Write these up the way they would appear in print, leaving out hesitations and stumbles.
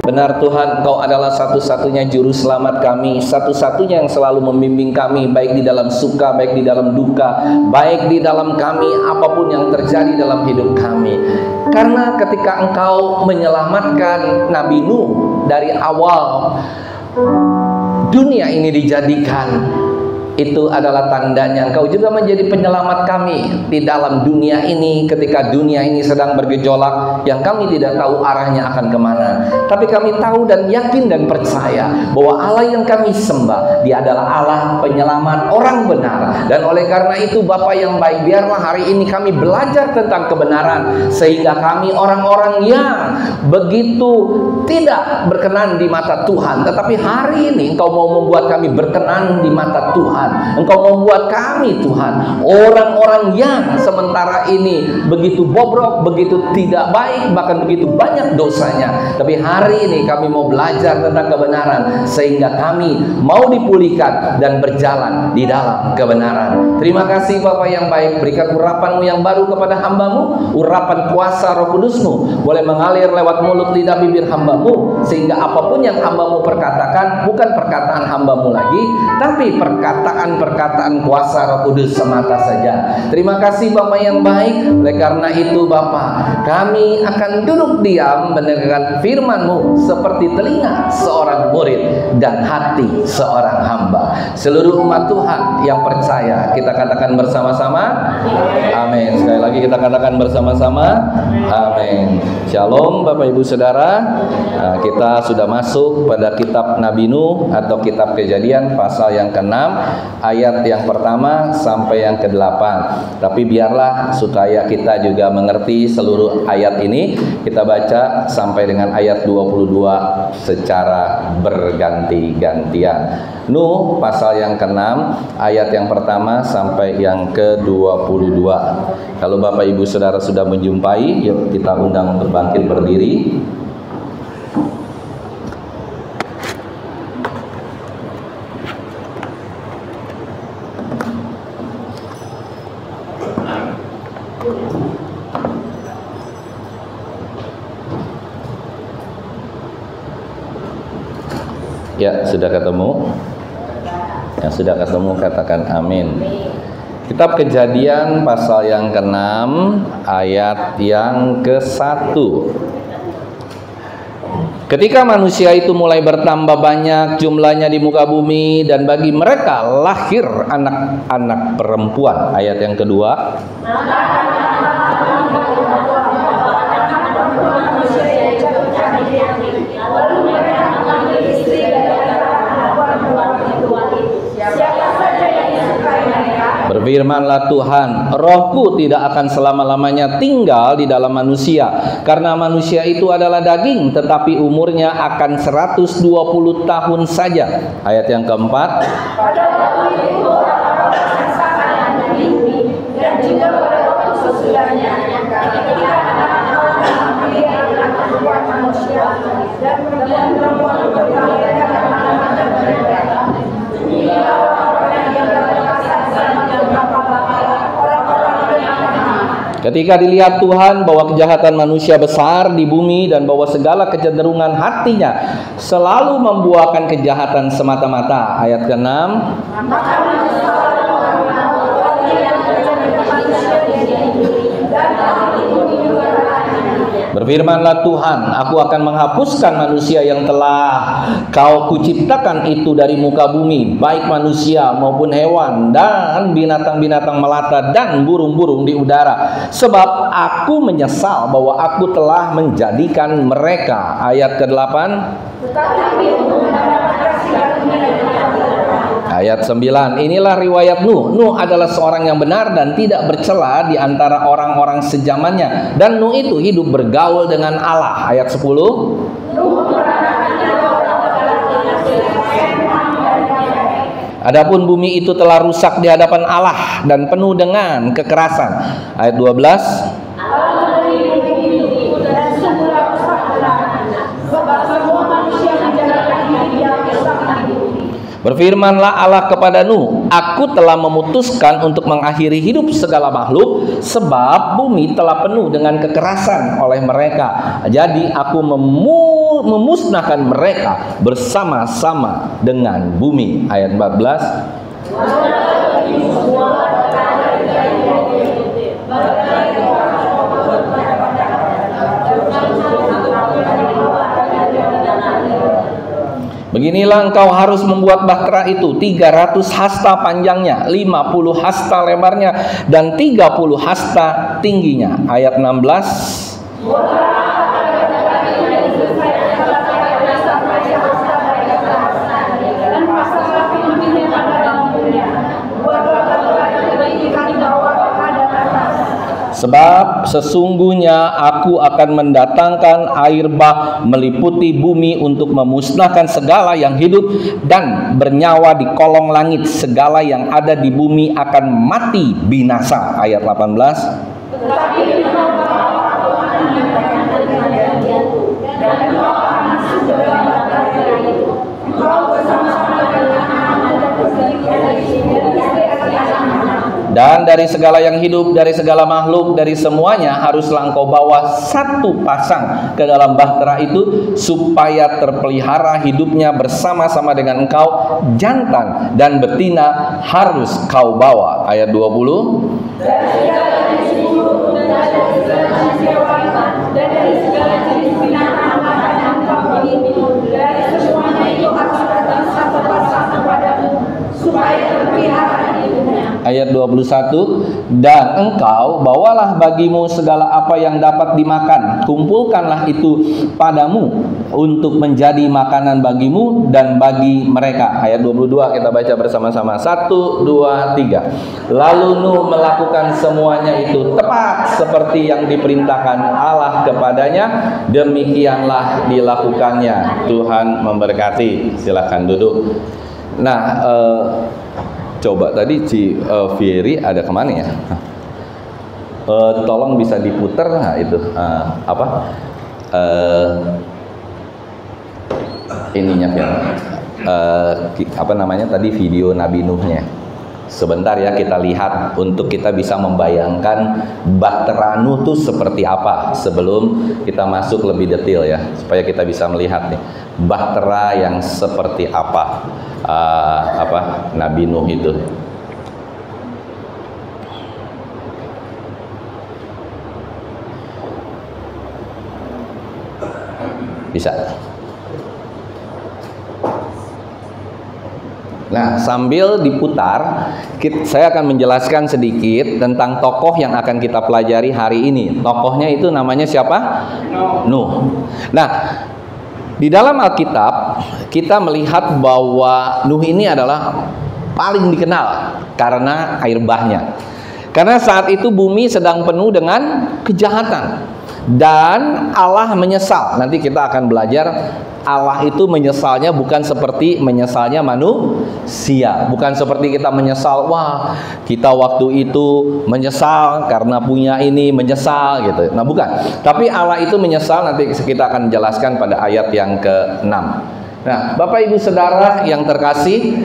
Benar Tuhan, Engkau adalah satu-satunya juru selamat kami, satu-satunya yang selalu membimbing kami, baik di dalam suka, baik di dalam duka, baik di dalam kami, apapun yang terjadi dalam hidup kami. Karena ketika Engkau menyelamatkan Nabi Nuh dari awal dunia ini dijadikan, itu adalah tandanya Engkau juga menjadi penyelamat kami di dalam dunia ini, ketika dunia ini sedang bergejolak yang kami tidak tahu arahnya akan kemana. Tapi kami tahu dan yakin dan percaya bahwa Allah yang kami sembah, Dia adalah Allah penyelamat orang benar. Dan oleh karena itu Bapa yang baik, biarlah hari ini kami belajar tentang kebenaran, sehingga kami orang-orang yang begitu tidak berkenan di mata Tuhan, tetapi hari ini Engkau mau membuat kami berkenan di mata Tuhan. Engkau membuat kami Tuhan orang-orang yang sementara ini begitu bobrok, begitu tidak baik, bahkan begitu banyak dosanya. Tapi hari ini kami mau belajar tentang kebenaran, sehingga kami mau dipulihkan dan berjalan di dalam kebenaran. Terima kasih Bapa yang baik, berikan urapan-Mu yang baru kepada hamba-Mu, urapan kuasa Roh Kudus-Mu boleh mengalir lewat mulut lidah bibir hamba-Mu, sehingga apapun yang hamba-Mu perkatakan bukan perkataan hamba-Mu lagi, tapi perkataan kuasa Roh Kudus semata saja. Terima kasih Bapa yang baik. Oleh karena itu Bapa, kami akan duduk diam mendengarkan firman-Mu seperti telinga seorang murid dan hati seorang hamba. Seluruh umat Tuhan yang percaya, kita katakan bersama-sama amin. Sekali lagi kita katakan bersama-sama amin. Shalom Bapak Ibu Saudara. Kita sudah masuk pada kitab Nabi Nuh atau kitab Kejadian pasal yang ke-6, ayat yang pertama sampai yang ke-8. Tapi biarlah supaya kita juga mengerti seluruh ayat ini, kita baca sampai dengan ayat 22 secara berganti-gantian. Nuh pasal yang ke-6, ayat yang pertama sampai yang ke-22. Kalau Bapak Ibu Saudara sudah menjumpai, yuk kita undang untuk bangkit berdiri. Ya, sudah ketemu? Yang sudah ketemu katakan amin. Kitab Kejadian pasal yang ke-6, ayat yang ke-1. Ketika manusia itu mulai bertambah banyak jumlahnya di muka bumi, dan bagi mereka lahir anak-anak perempuan. Ayat yang kedua. Berfirmanlah Tuhan, Rohku tidak akan selama-lamanya tinggal di dalam manusia, karena manusia itu adalah daging, tetapi umurnya akan 120 tahun saja. Ayat yang keempat. Pada waktu itu orang-orang merasakan dan mimpi, dan juga pada waktu sesudahnya, ketika anak-anak perempuan manusia dan perempuan berkahwin anak-anak mereka. Inilah orang-orang yang ketika dilihat Tuhan bahwa kejahatan manusia besar di bumi, dan bahwa segala kecenderungan hatinya selalu membuahkan kejahatan semata-mata. Ayat ke-6. Berfirmanlah Tuhan, aku akan menghapuskan manusia yang telah kau kuciptakan itu dari muka bumi, baik manusia maupun hewan dan binatang-binatang melata dan burung-burung di udara, sebab aku menyesal bahwa aku telah menjadikan mereka. Ayat ke-8. Ayat 9. Inilah riwayat Nuh. Nuh adalah seorang yang benar dan tidak bercela di antara orang-orang sejamannya, dan Nuh itu hidup bergaul dengan Allah. Ayat 10. Adapun bumi itu telah rusak di hadapan Allah dan penuh dengan kekerasan. Ayat 12. Berfirmanlah Allah kepada Nuh, aku telah memutuskan untuk mengakhiri hidup segala makhluk, sebab bumi telah penuh dengan kekerasan oleh mereka. Jadi aku memusnahkan mereka bersama-sama dengan bumi. Ayat 14. Beginilah engkau harus membuat bahtera itu 300 hasta panjangnya, 50 hasta lebarnya, dan 30 hasta tingginya. Ayat 16. Sebab sesungguhnya aku akan mendatangkan air bah meliputi bumi untuk memusnahkan segala yang hidup dan bernyawa di kolong langit. Segala yang ada di bumi akan mati binasa. Ayat 18. Dan dari segala yang hidup, dari segala makhluk, dari semuanya haruslah engkau bawa satu pasang ke dalam bahtera itu, supaya terpelihara hidupnya bersama-sama dengan engkau. Jantan dan betina harus kau bawa. Ayat 20. Ayat 21, dan engkau bawalah bagimu segala apa yang dapat dimakan, kumpulkanlah itu padamu untuk menjadi makanan bagimu dan bagi mereka. Ayat 22 kita baca bersama-sama. 1, 2, 3. Lalu Nuh melakukan semuanya itu tepat seperti yang diperintahkan Allah kepadanya, demikianlah dilakukannya. Tuhan memberkati. Silakan duduk. Nah, coba tadi si Fieri ada kemana ya? Tolong bisa diputer nggak itu ininya ya? Apa namanya tadi video Nabi Nuhnya? Sebentar ya, kita lihat untuk kita bisa membayangkan bahtera Nuh itu seperti apa sebelum kita masuk lebih detail ya, supaya kita bisa melihat nih bahtera yang seperti apa. Nabi Nuh itu. Bisa. Nah, sambil diputar, saya akan menjelaskan sedikit tentang tokoh yang akan kita pelajari hari ini. Tokohnya itu namanya siapa? Nuh. Nah, di dalam Alkitab kita melihat bahwa Nuh ini adalah paling dikenal karena air bahnya. Karena saat itu bumi sedang penuh dengan kejahatan dan Allah menyesal. Nanti kita akan belajar Allah itu menyesalnya bukan seperti menyesalnya manusia, bukan seperti kita menyesal, wah kita waktu itu menyesal karena punya ini, menyesal gitu. Nah bukan, tapi Allah itu menyesal. Nanti kita akan menjelaskan pada ayat yang ke-6. Nah Bapak Ibu Saudara yang terkasih,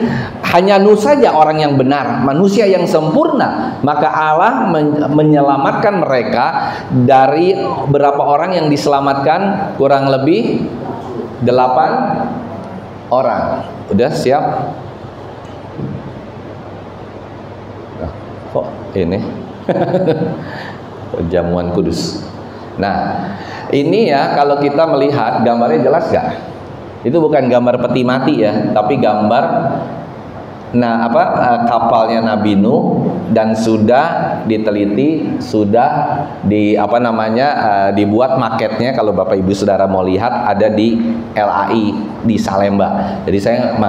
hanya Nuh saja orang yang benar, manusia yang sempurna. Maka Allah menyelamatkan mereka. Dari berapa orang yang diselamatkan? Kurang lebih 8 orang. Udah siap? Nah, kok ini jamuan kudus. Nah ini ya, kalau kita melihat gambarnya jelas gak? Itu bukan gambar peti mati ya, tapi gambar kapalnya Nabi Nuh, dan sudah diteliti, sudah dibuat maketnya. Kalau Bapak Ibu Saudara mau lihat, ada di LAI di Salemba. Jadi saya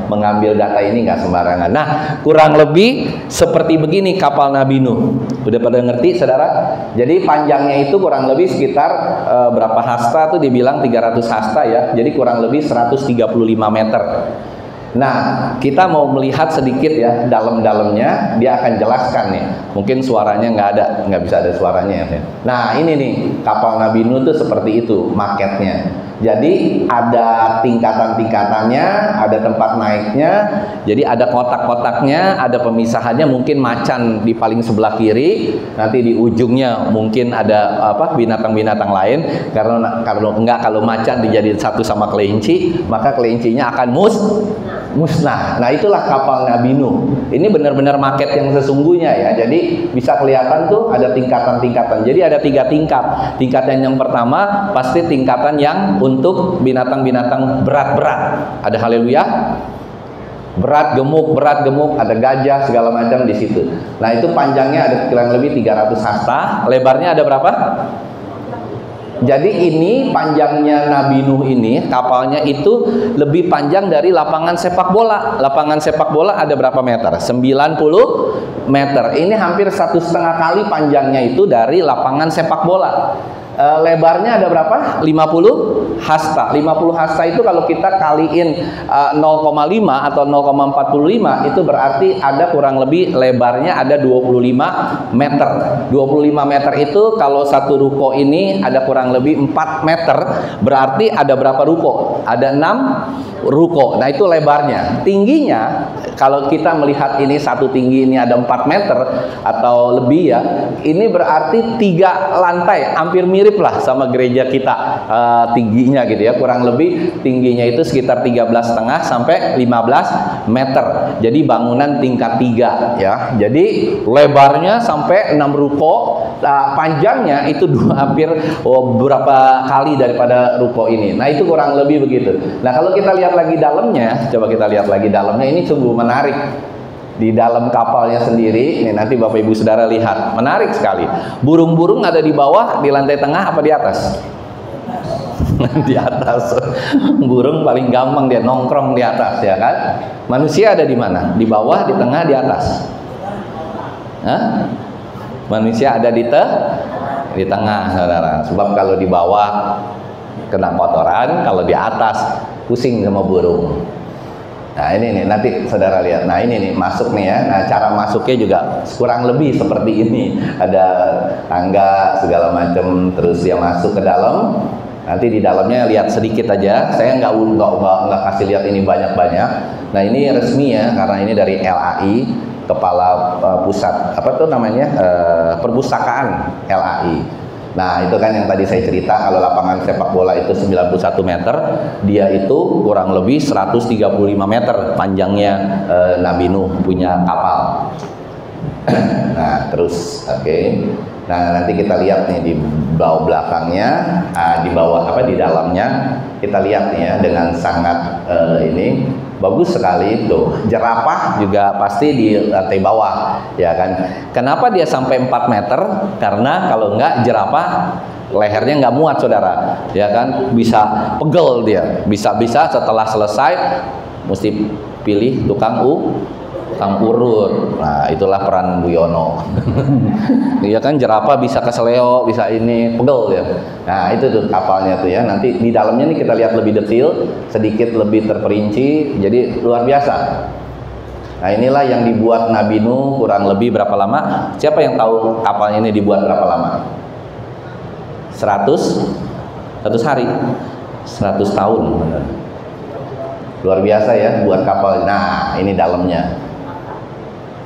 mengambil data ini nggak sembarangan. Nah, kurang lebih seperti begini kapal Nabi Nuh. Udah pada ngerti Saudara? Jadi panjangnya itu kurang lebih sekitar berapa hasta tuh dibilang 300 hasta ya. Jadi kurang lebih 135 meter. Nah, kita mau melihat sedikit ya dalam-dalamnya, dia akan jelaskan nih. Mungkin suaranya nggak bisa ada suaranya ya. Nah, ini nih kapal Nabi Nuh tuh seperti itu maketnya. Jadi ada tingkatan-tingkatannya, ada tempat naiknya. Jadi ada kotak-kotaknya, ada pemisahannya. Mungkin macan di paling sebelah kiri, nanti di ujungnya mungkin ada binatang-binatang lain. Karena kalau macan dijadiin satu sama kelinci, maka kelincinya akan musnah. Nah, itulah kapal Nabi Nuh. Ini benar-benar market yang sesungguhnya ya. Jadi bisa kelihatan tuh ada tingkatan-tingkatan. Jadi ada 3 tingkat. Tingkatan yang pertama pasti tingkatan yang untuk binatang-binatang berat-berat. Ada haleluya. Berat gemuk, ada gajah segala macam di situ. Nah, itu panjangnya ada kurang lebih 300 hasta, lebarnya ada berapa? Jadi ini panjangnya Nabi Nuh ini, kapalnya itu lebih panjang dari lapangan sepak bola. Lapangan sepak bola ada berapa meter? 90 meter. Ini hampir 1,5 kali panjangnya itu dari lapangan sepak bola. Lebarnya ada berapa? 50 hasta. 50 hasta itu kalau kita kaliin 0,5 atau 0,45 itu berarti ada kurang lebih lebarnya ada 25 meter. 25 meter itu kalau satu ruko ini ada kurang lebih 4 meter, berarti ada berapa ruko? Ada 6 ruko. Nah, itu lebarnya. Tingginya kalau kita melihat ini satu tinggi ini ada 4 meter atau lebih ya, ini berarti 3 lantai, hampir mirip lah sama gereja kita tingginya gitu ya, kurang lebih tingginya itu sekitar 13,5 sampai 15 meter. Jadi bangunan tingkat 3 ya. Jadi lebarnya sampai 6 ruko, panjangnya itu hampir berapa kali daripada ruko ini. Nah, itu kurang lebih begitu. Nah, kalau kita lihat lagi dalamnya, coba kita lihat lagi dalamnya, ini sungguh menarik. Di dalam kapalnya sendiri, nih nanti Bapak Ibu Saudara lihat, menarik sekali. Burung-burung ada di bawah, di lantai tengah apa di atas? Di atas. Burung paling gampang dia nongkrong di atas ya kan. Manusia ada di mana? Di bawah, di tengah, di atas. Hah? Manusia ada di tengah, saudara. Sebab kalau di bawah kena kotoran, kalau di atas pusing sama burung. Nah, ini nih nanti saudara lihat. Nah, ini nih masuk nih ya. Nah, cara masuknya juga kurang lebih seperti ini. Ada tangga segala macam, terus dia masuk ke dalam. Nanti di dalamnya lihat sedikit aja. Saya nggak kasih lihat ini banyak-banyak. Nah, ini resmi ya, karena ini dari LAI, kepala pusat perpustakaan LAI. Nah, itu kan yang tadi saya cerita, kalau lapangan sepak bola itu 91 meter, dia itu kurang lebih 135 meter panjangnya Nabi Nuh punya kapal. Nah, terus oke. Nah, nanti kita lihat nih di bawah belakangnya, di bawah di dalamnya kita lihat nih ya, dengan sangat ini bagus sekali tuh. Jerapah juga pasti di lantai bawah ya kan. Kenapa dia sampai 4 meter? Karena kalau enggak jerapah lehernya nggak muat saudara ya kan, bisa pegel dia, bisa setelah selesai mesti pilih tukang urut. Nah, itulah peran Bu Yono. Iya kan, jerapah bisa keseleo, bisa ini, pegel ya. Nah, itu tuh kapalnya tuh ya. Nanti di dalamnya nih kita lihat lebih detail, sedikit lebih terperinci, jadi luar biasa. Nah, inilah yang dibuat Nabi Nuh kurang lebih berapa lama? Siapa yang tahu kapalnya ini dibuat berapa lama? 100 hari. 100 tahun benar. Luar biasa ya buat kapal. Nah, ini dalamnya.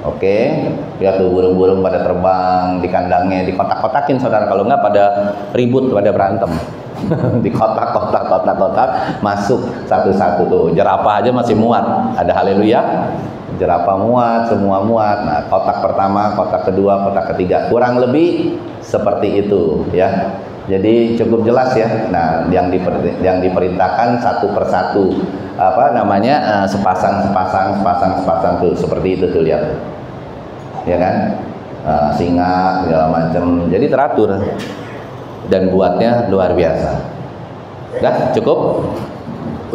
Oke, lihat tuh burung-burung pada terbang di kandangnya, dikotak-kotakin saudara, kalau nggak pada ribut, pada berantem. Di kotak-kotak masuk satu-satu tuh. Jerapah aja masih muat, ada haleluya. Jerapah muat, semua muat. Nah, kotak pertama, kotak kedua, kotak ketiga, kurang lebih seperti itu ya. Jadi cukup jelas ya. Nah, yang diperintahkan satu persatu, sepasang tuh, seperti itu tuh, lihat ya kan, singa segala macam, jadi teratur dan buatnya luar biasa. Udah cukup,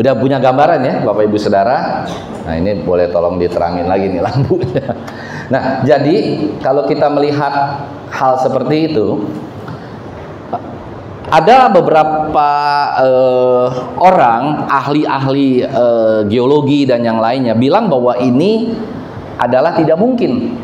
udah punya gambaran ya Bapak Ibu Saudara. Nah, ini boleh tolong diterangin lagi nih lampunya. Nah, jadi kalau kita melihat hal seperti itu, ada beberapa orang ahli-ahli geologi dan yang lainnya bilang bahwa ini adalah tidak mungkin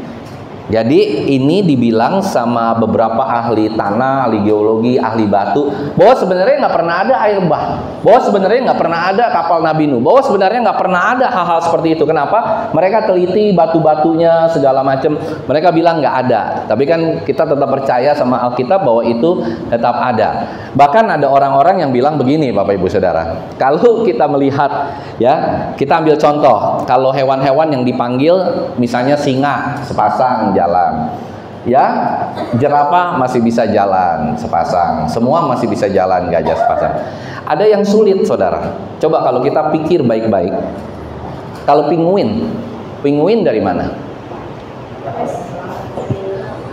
Jadi ini dibilang sama beberapa ahli tanah, ahli geologi, ahli batu, bahwa sebenarnya nggak pernah ada air bah, bahwa sebenarnya nggak pernah ada kapal Nabi Nuh, bahwa sebenarnya nggak pernah ada hal-hal seperti itu. Kenapa? Mereka teliti batu-batunya segala macam, mereka bilang nggak ada. Tapi kan kita tetap percaya sama Alkitab bahwa itu tetap ada. Bahkan ada orang-orang yang bilang begini, Bapak Ibu Saudara, kalau kita melihat, ya, kita ambil contoh, kalau hewan-hewan yang dipanggil, misalnya singa sepasang jalan, ya, jerapah masih bisa jalan sepasang, semua masih bisa jalan, gajah sepasang. Ada yang sulit, saudara. Coba kalau kita pikir baik-baik, kalau penguin dari mana?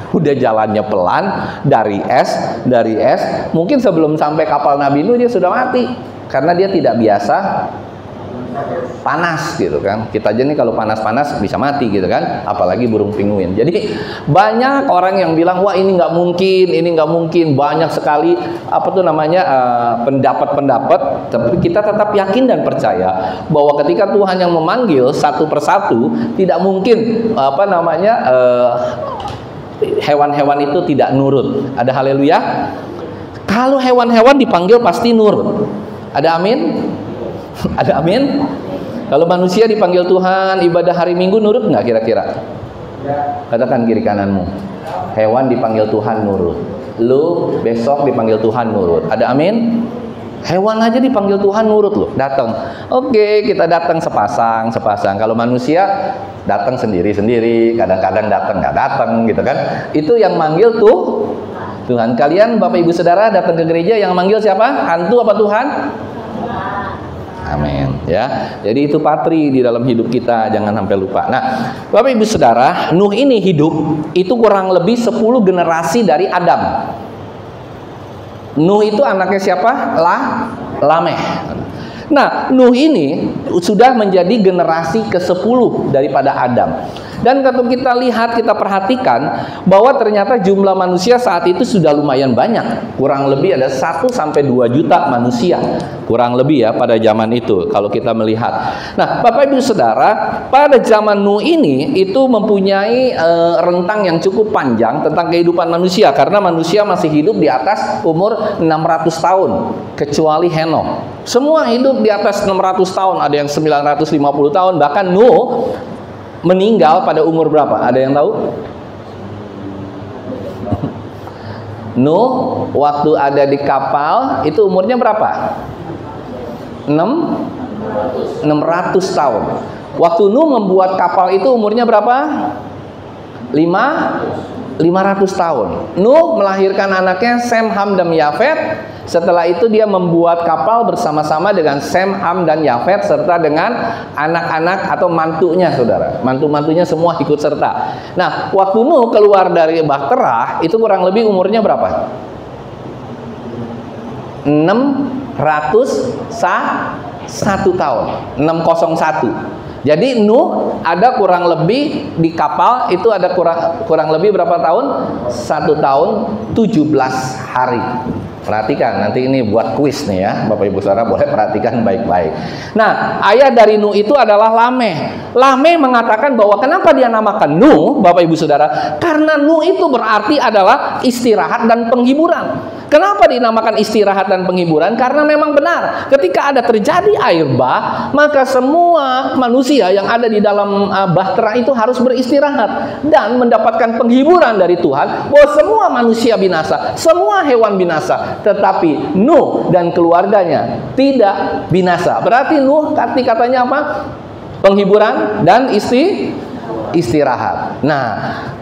Udah jalannya pelan, dari es, mungkin sebelum sampai kapal Nabi Nuh dia sudah mati, karena dia tidak biasa panas gitu kan. Kita aja nih kalau panas-panas bisa mati gitu kan, apalagi burung penguin. Jadi banyak orang yang bilang, wah ini nggak mungkin. Banyak sekali pendapat-pendapat. Tapi kita tetap yakin dan percaya bahwa ketika Tuhan yang memanggil satu persatu, tidak mungkin hewan-hewan itu tidak nurut. Ada haleluya. Kalau hewan-hewan dipanggil pasti nurut. Ada amin? Ada amin? Kalau manusia dipanggil Tuhan ibadah hari Minggu, nurut nggak kira-kira? Katakan kiri kananmu, hewan dipanggil Tuhan nurut. Lu besok dipanggil Tuhan nurut. Ada amin? Hewan aja dipanggil Tuhan nurut loh, datang. Oke, kita datang sepasang. Kalau manusia datang sendiri-sendiri, kadang-kadang datang nggak datang gitu kan. Itu yang manggil tuh Tuhan. Kalian Bapak Ibu Saudara datang ke gereja, yang manggil siapa? Hantu apa Tuhan? Amin, ya. Jadi itu patri di dalam hidup kita, jangan sampai lupa. Nah, Bapak Ibu Saudara, Nuh ini hidup itu kurang lebih 10 generasi dari Adam. Nuh itu anaknya siapa? Lameh. Nah, Nuh ini sudah menjadi generasi ke-10 daripada Adam. Dan kalau kita lihat, kita perhatikan bahwa ternyata jumlah manusia saat itu sudah lumayan banyak. Kurang lebih ada 1-2 juta manusia. Kurang lebih ya pada zaman itu kalau kita melihat. Nah, Bapak Ibu Saudara, pada zaman Nuh ini itu mempunyai rentang yang cukup panjang tentang kehidupan manusia. Karena manusia masih hidup di atas umur 600 tahun. Kecuali Henokh. Semua hidup di atas 600 tahun. Ada yang 950 tahun. Bahkan Nuh meninggal pada umur berapa? Ada yang tahu? Nuh waktu ada di kapal itu umurnya berapa? 600 tahun. Waktu Nuh membuat kapal itu umurnya berapa? 500 tahun. Nuh melahirkan anaknya Sem, Ham, dan Yafet. Setelah itu dia membuat kapal bersama-sama dengan Sem, Ham, dan Yafet serta dengan anak-anak atau mantunya, saudara. Mantu-mantunya semua ikut serta. Nah, waktu Nuh keluar dari Bahtera itu kurang lebih umurnya berapa? 601 tahun. 601. Jadi Nuh ada kurang lebih di kapal itu ada kurang lebih berapa tahun? 1 tahun 17 hari. Perhatikan, nanti ini buat kuis nih ya, Bapak Ibu Saudara boleh perhatikan baik-baik. Nah, ayah dari Nuh itu adalah Lameh. Lameh mengatakan bahwa kenapa dia namakan Nuh, Bapak Ibu Saudara? Karena Nuh itu berarti adalah istirahat dan penghiburan. Kenapa dinamakan istirahat dan penghiburan? Karena memang benar, ketika ada terjadi air bah, maka semua manusia yang ada di dalam bahtera itu harus beristirahat dan mendapatkan penghiburan dari Tuhan bahwa semua manusia binasa, semua hewan binasa, tetapi Nuh dan keluarganya tidak binasa. Berarti Nuh katanya apa? Penghiburan dan istirahat. Nah,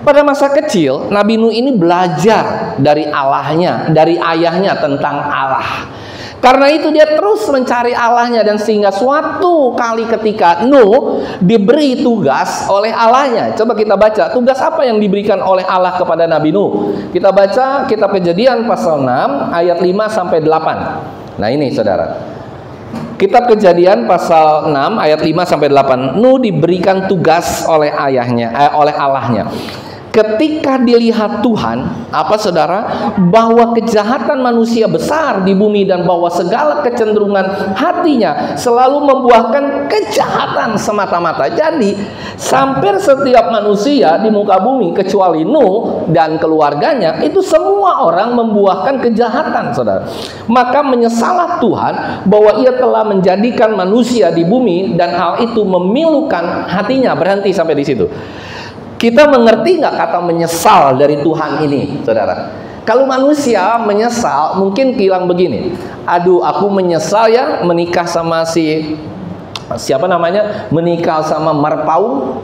pada masa kecil Nabi Nuh ini belajar dari Allahnya, dari ayahnya tentang Allah. Karena itu dia terus mencari Allahnya, dan sehingga suatu kali ketika Nuh diberi tugas oleh Allahnya. Coba kita baca tugas apa yang diberikan oleh Allah kepada Nabi Nuh. Kita baca kitab Kejadian pasal 6 ayat 5 sampai 8. Nah, ini saudara. Kitab Kejadian pasal 6 ayat 5 sampai 8. Nuh diberikan tugas oleh ayahnya, oleh Allahnya. ketika dilihat Tuhan, apa saudara, bahwa kejahatan manusia besar di bumi dan bahwa segala kecenderungan hatinya selalu membuahkan kejahatan semata-mata. Jadi hampir setiap manusia di muka bumi kecuali Nuh dan keluarganya, itu semua orang membuahkan kejahatan, saudara. Maka menyesallah Tuhan bahwa ia telah menjadikan manusia di bumi dan hal itu memilukan hatinya. Berhenti sampai di situ. Kita mengerti nggak kata menyesal dari Tuhan ini, saudara? Kalau manusia menyesal, mungkin bilang begini, aduh aku menyesal ya menikah sama siapa namanya, menikah sama Marpaung.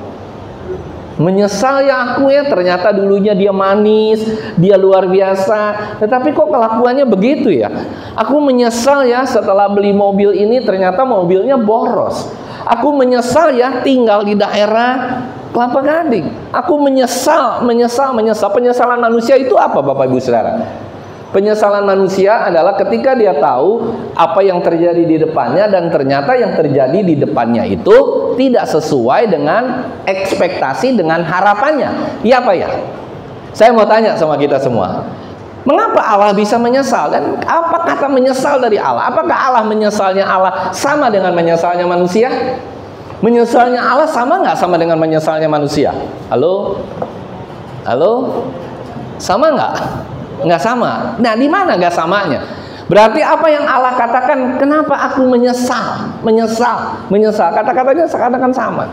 Menyesal ya aku ya, ternyata dulunya dia manis, dia luar biasa, tetapi kok kelakuannya begitu ya. Aku menyesal ya setelah beli mobil ini ternyata mobilnya boros. Aku menyesal ya tinggal di daerah Kelapa Gading. Aku menyesal. Penyesalan manusia itu apa, Bapak Ibu Saudara? Penyesalan manusia adalah ketika dia tahu apa yang terjadi di depannya dan ternyata yang terjadi di depannya itu tidak sesuai dengan ekspektasi, dengan harapannya. Iya apa ya? Saya mau tanya sama kita semua. Mengapa Allah bisa menyesal? Dan apa kata menyesal dari Allah? Apakah Allah menyesalnya Allah sama dengan menyesalnya manusia? Menyesalnya Allah sama nggak sama dengan menyesalnya manusia? Halo? Halo? Sama nggak? Nggak sama. Nah, di mana nggak samanya? Berarti apa yang Allah katakan, kenapa aku menyesal? Kata-katanya seakan-akan sama.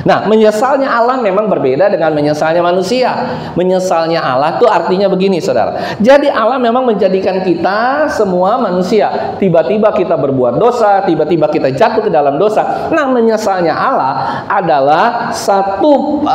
Nah, menyesalnya Allah memang berbeda dengan menyesalnya manusia. Menyesalnya Allah itu artinya begini, saudara. Jadi Allah memang menjadikan kita semua manusia. Tiba-tiba kita berbuat dosa, tiba-tiba kita jatuh ke dalam dosa. Nah, menyesalnya Allah adalah satu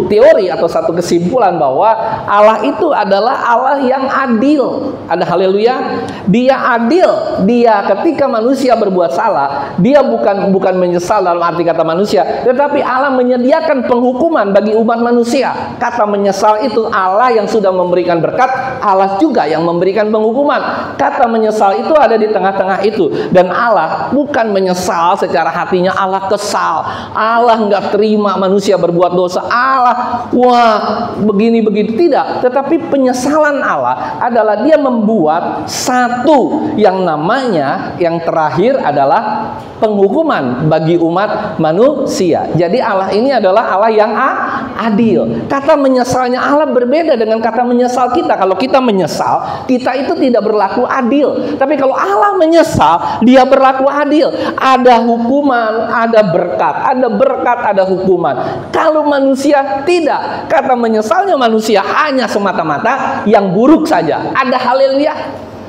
teori atau satu kesimpulan bahwa Allah itu adalah Allah yang adil. Ada haleluya. Dia adil. Dia ketika manusia berbuat salah, dia bukan menyesal dalam arti kata manusia, tetapi Allah menyediakan penghukuman bagi umat manusia. Kata menyesal itu Allah yang sudah memberikan berkat, Allah juga yang memberikan penghukuman. Kata menyesal itu ada di tengah-tengah itu. Dan Allah bukan menyesal secara hatinya, Allah kesal, Allah nggak terima manusia berbuat dosa, Allah wah begini-begitu, tidak. Tetapi penyesalan Allah adalah dia membuat satu yang namanya, yang terakhir adalah penghukuman bagi umat manusia. Jadi Allah ini adalah Allah yang adil. Kata menyesalnya Allah berbeda dengan kata menyesal kita. Kalau kita menyesal, kita itu tidak berlaku adil. Tapi kalau Allah menyesal, dia berlaku adil. Ada hukuman, ada berkat, ada hukuman. Kalau manusia tidak. Kata menyesalnya manusia hanya semata-mata yang buruk saja. Ada haleluya.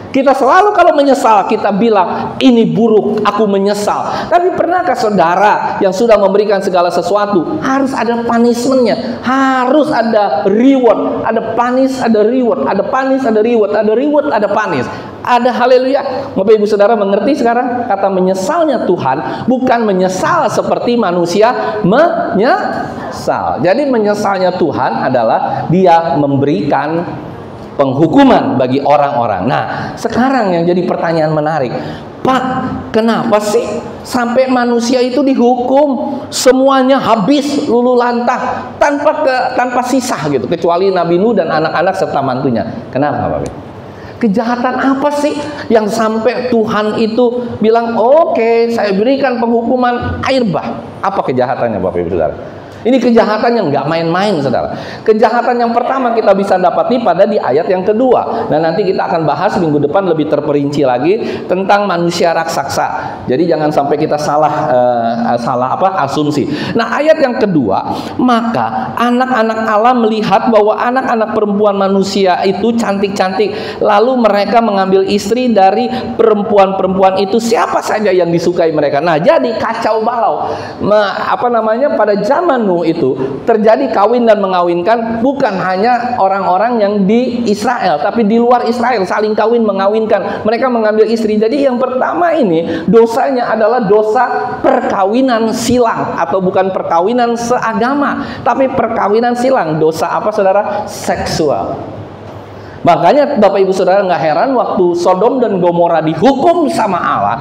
Kita selalu kalau menyesal, kita bilang, ini buruk, aku menyesal. Tapi pernahkah saudara yang sudah memberikan segala sesuatu, harus ada punishment-nya, harus ada reward, ada punish, ada reward, ada punish, ada reward, ada reward, ada punish. Ada haleluya. Bapak Ibu Saudara mengerti sekarang? Kata menyesalnya Tuhan bukan menyesal seperti manusia menyesal. Jadi menyesalnya Tuhan adalah dia memberikan penghukuman bagi orang-orang. Nah, sekarang yang jadi pertanyaan menarik, Pak, kenapa sih sampai manusia itu dihukum semuanya habis lulu lantah tanpa sisa gitu, kecuali Nabi Nuh dan anak-anak serta mantunya? Kenapa, Bapak? Kejahatan apa sih yang sampai Tuhan itu bilang, oke, saya berikan penghukuman air bah? Apa kejahatannya, Bapak Ibu Saudara? Ini kejahatan yang nggak main-main, saudara. Kejahatan yang pertama kita bisa dapati pada di ayat yang kedua. Nah, nanti kita akan bahas minggu depan lebih terperinci lagi tentang manusia raksasa. Jadi jangan sampai kita salah asumsi. Nah, ayat yang kedua, maka anak-anak Allah melihat bahwa anak-anak perempuan manusia itu cantik-cantik, lalu mereka mengambil istri dari perempuan-perempuan itu siapa saja yang disukai mereka. Nah, jadi kacau balau. Pada zaman Nuh itu terjadi kawin dan mengawinkan bukan hanya orang-orang yang di Israel, tapi di luar Israel saling kawin mengawinkan. Mereka mengambil istri. Jadi yang pertama ini dosanya adalah dosa perkawinan silang, atau bukan perkawinan seagama, tapi perkawinan silang. Dosa apa, saudara? Seksual. Makanya Bapak Ibu Saudara nggak heran waktu Sodom dan Gomora dihukum sama Allah,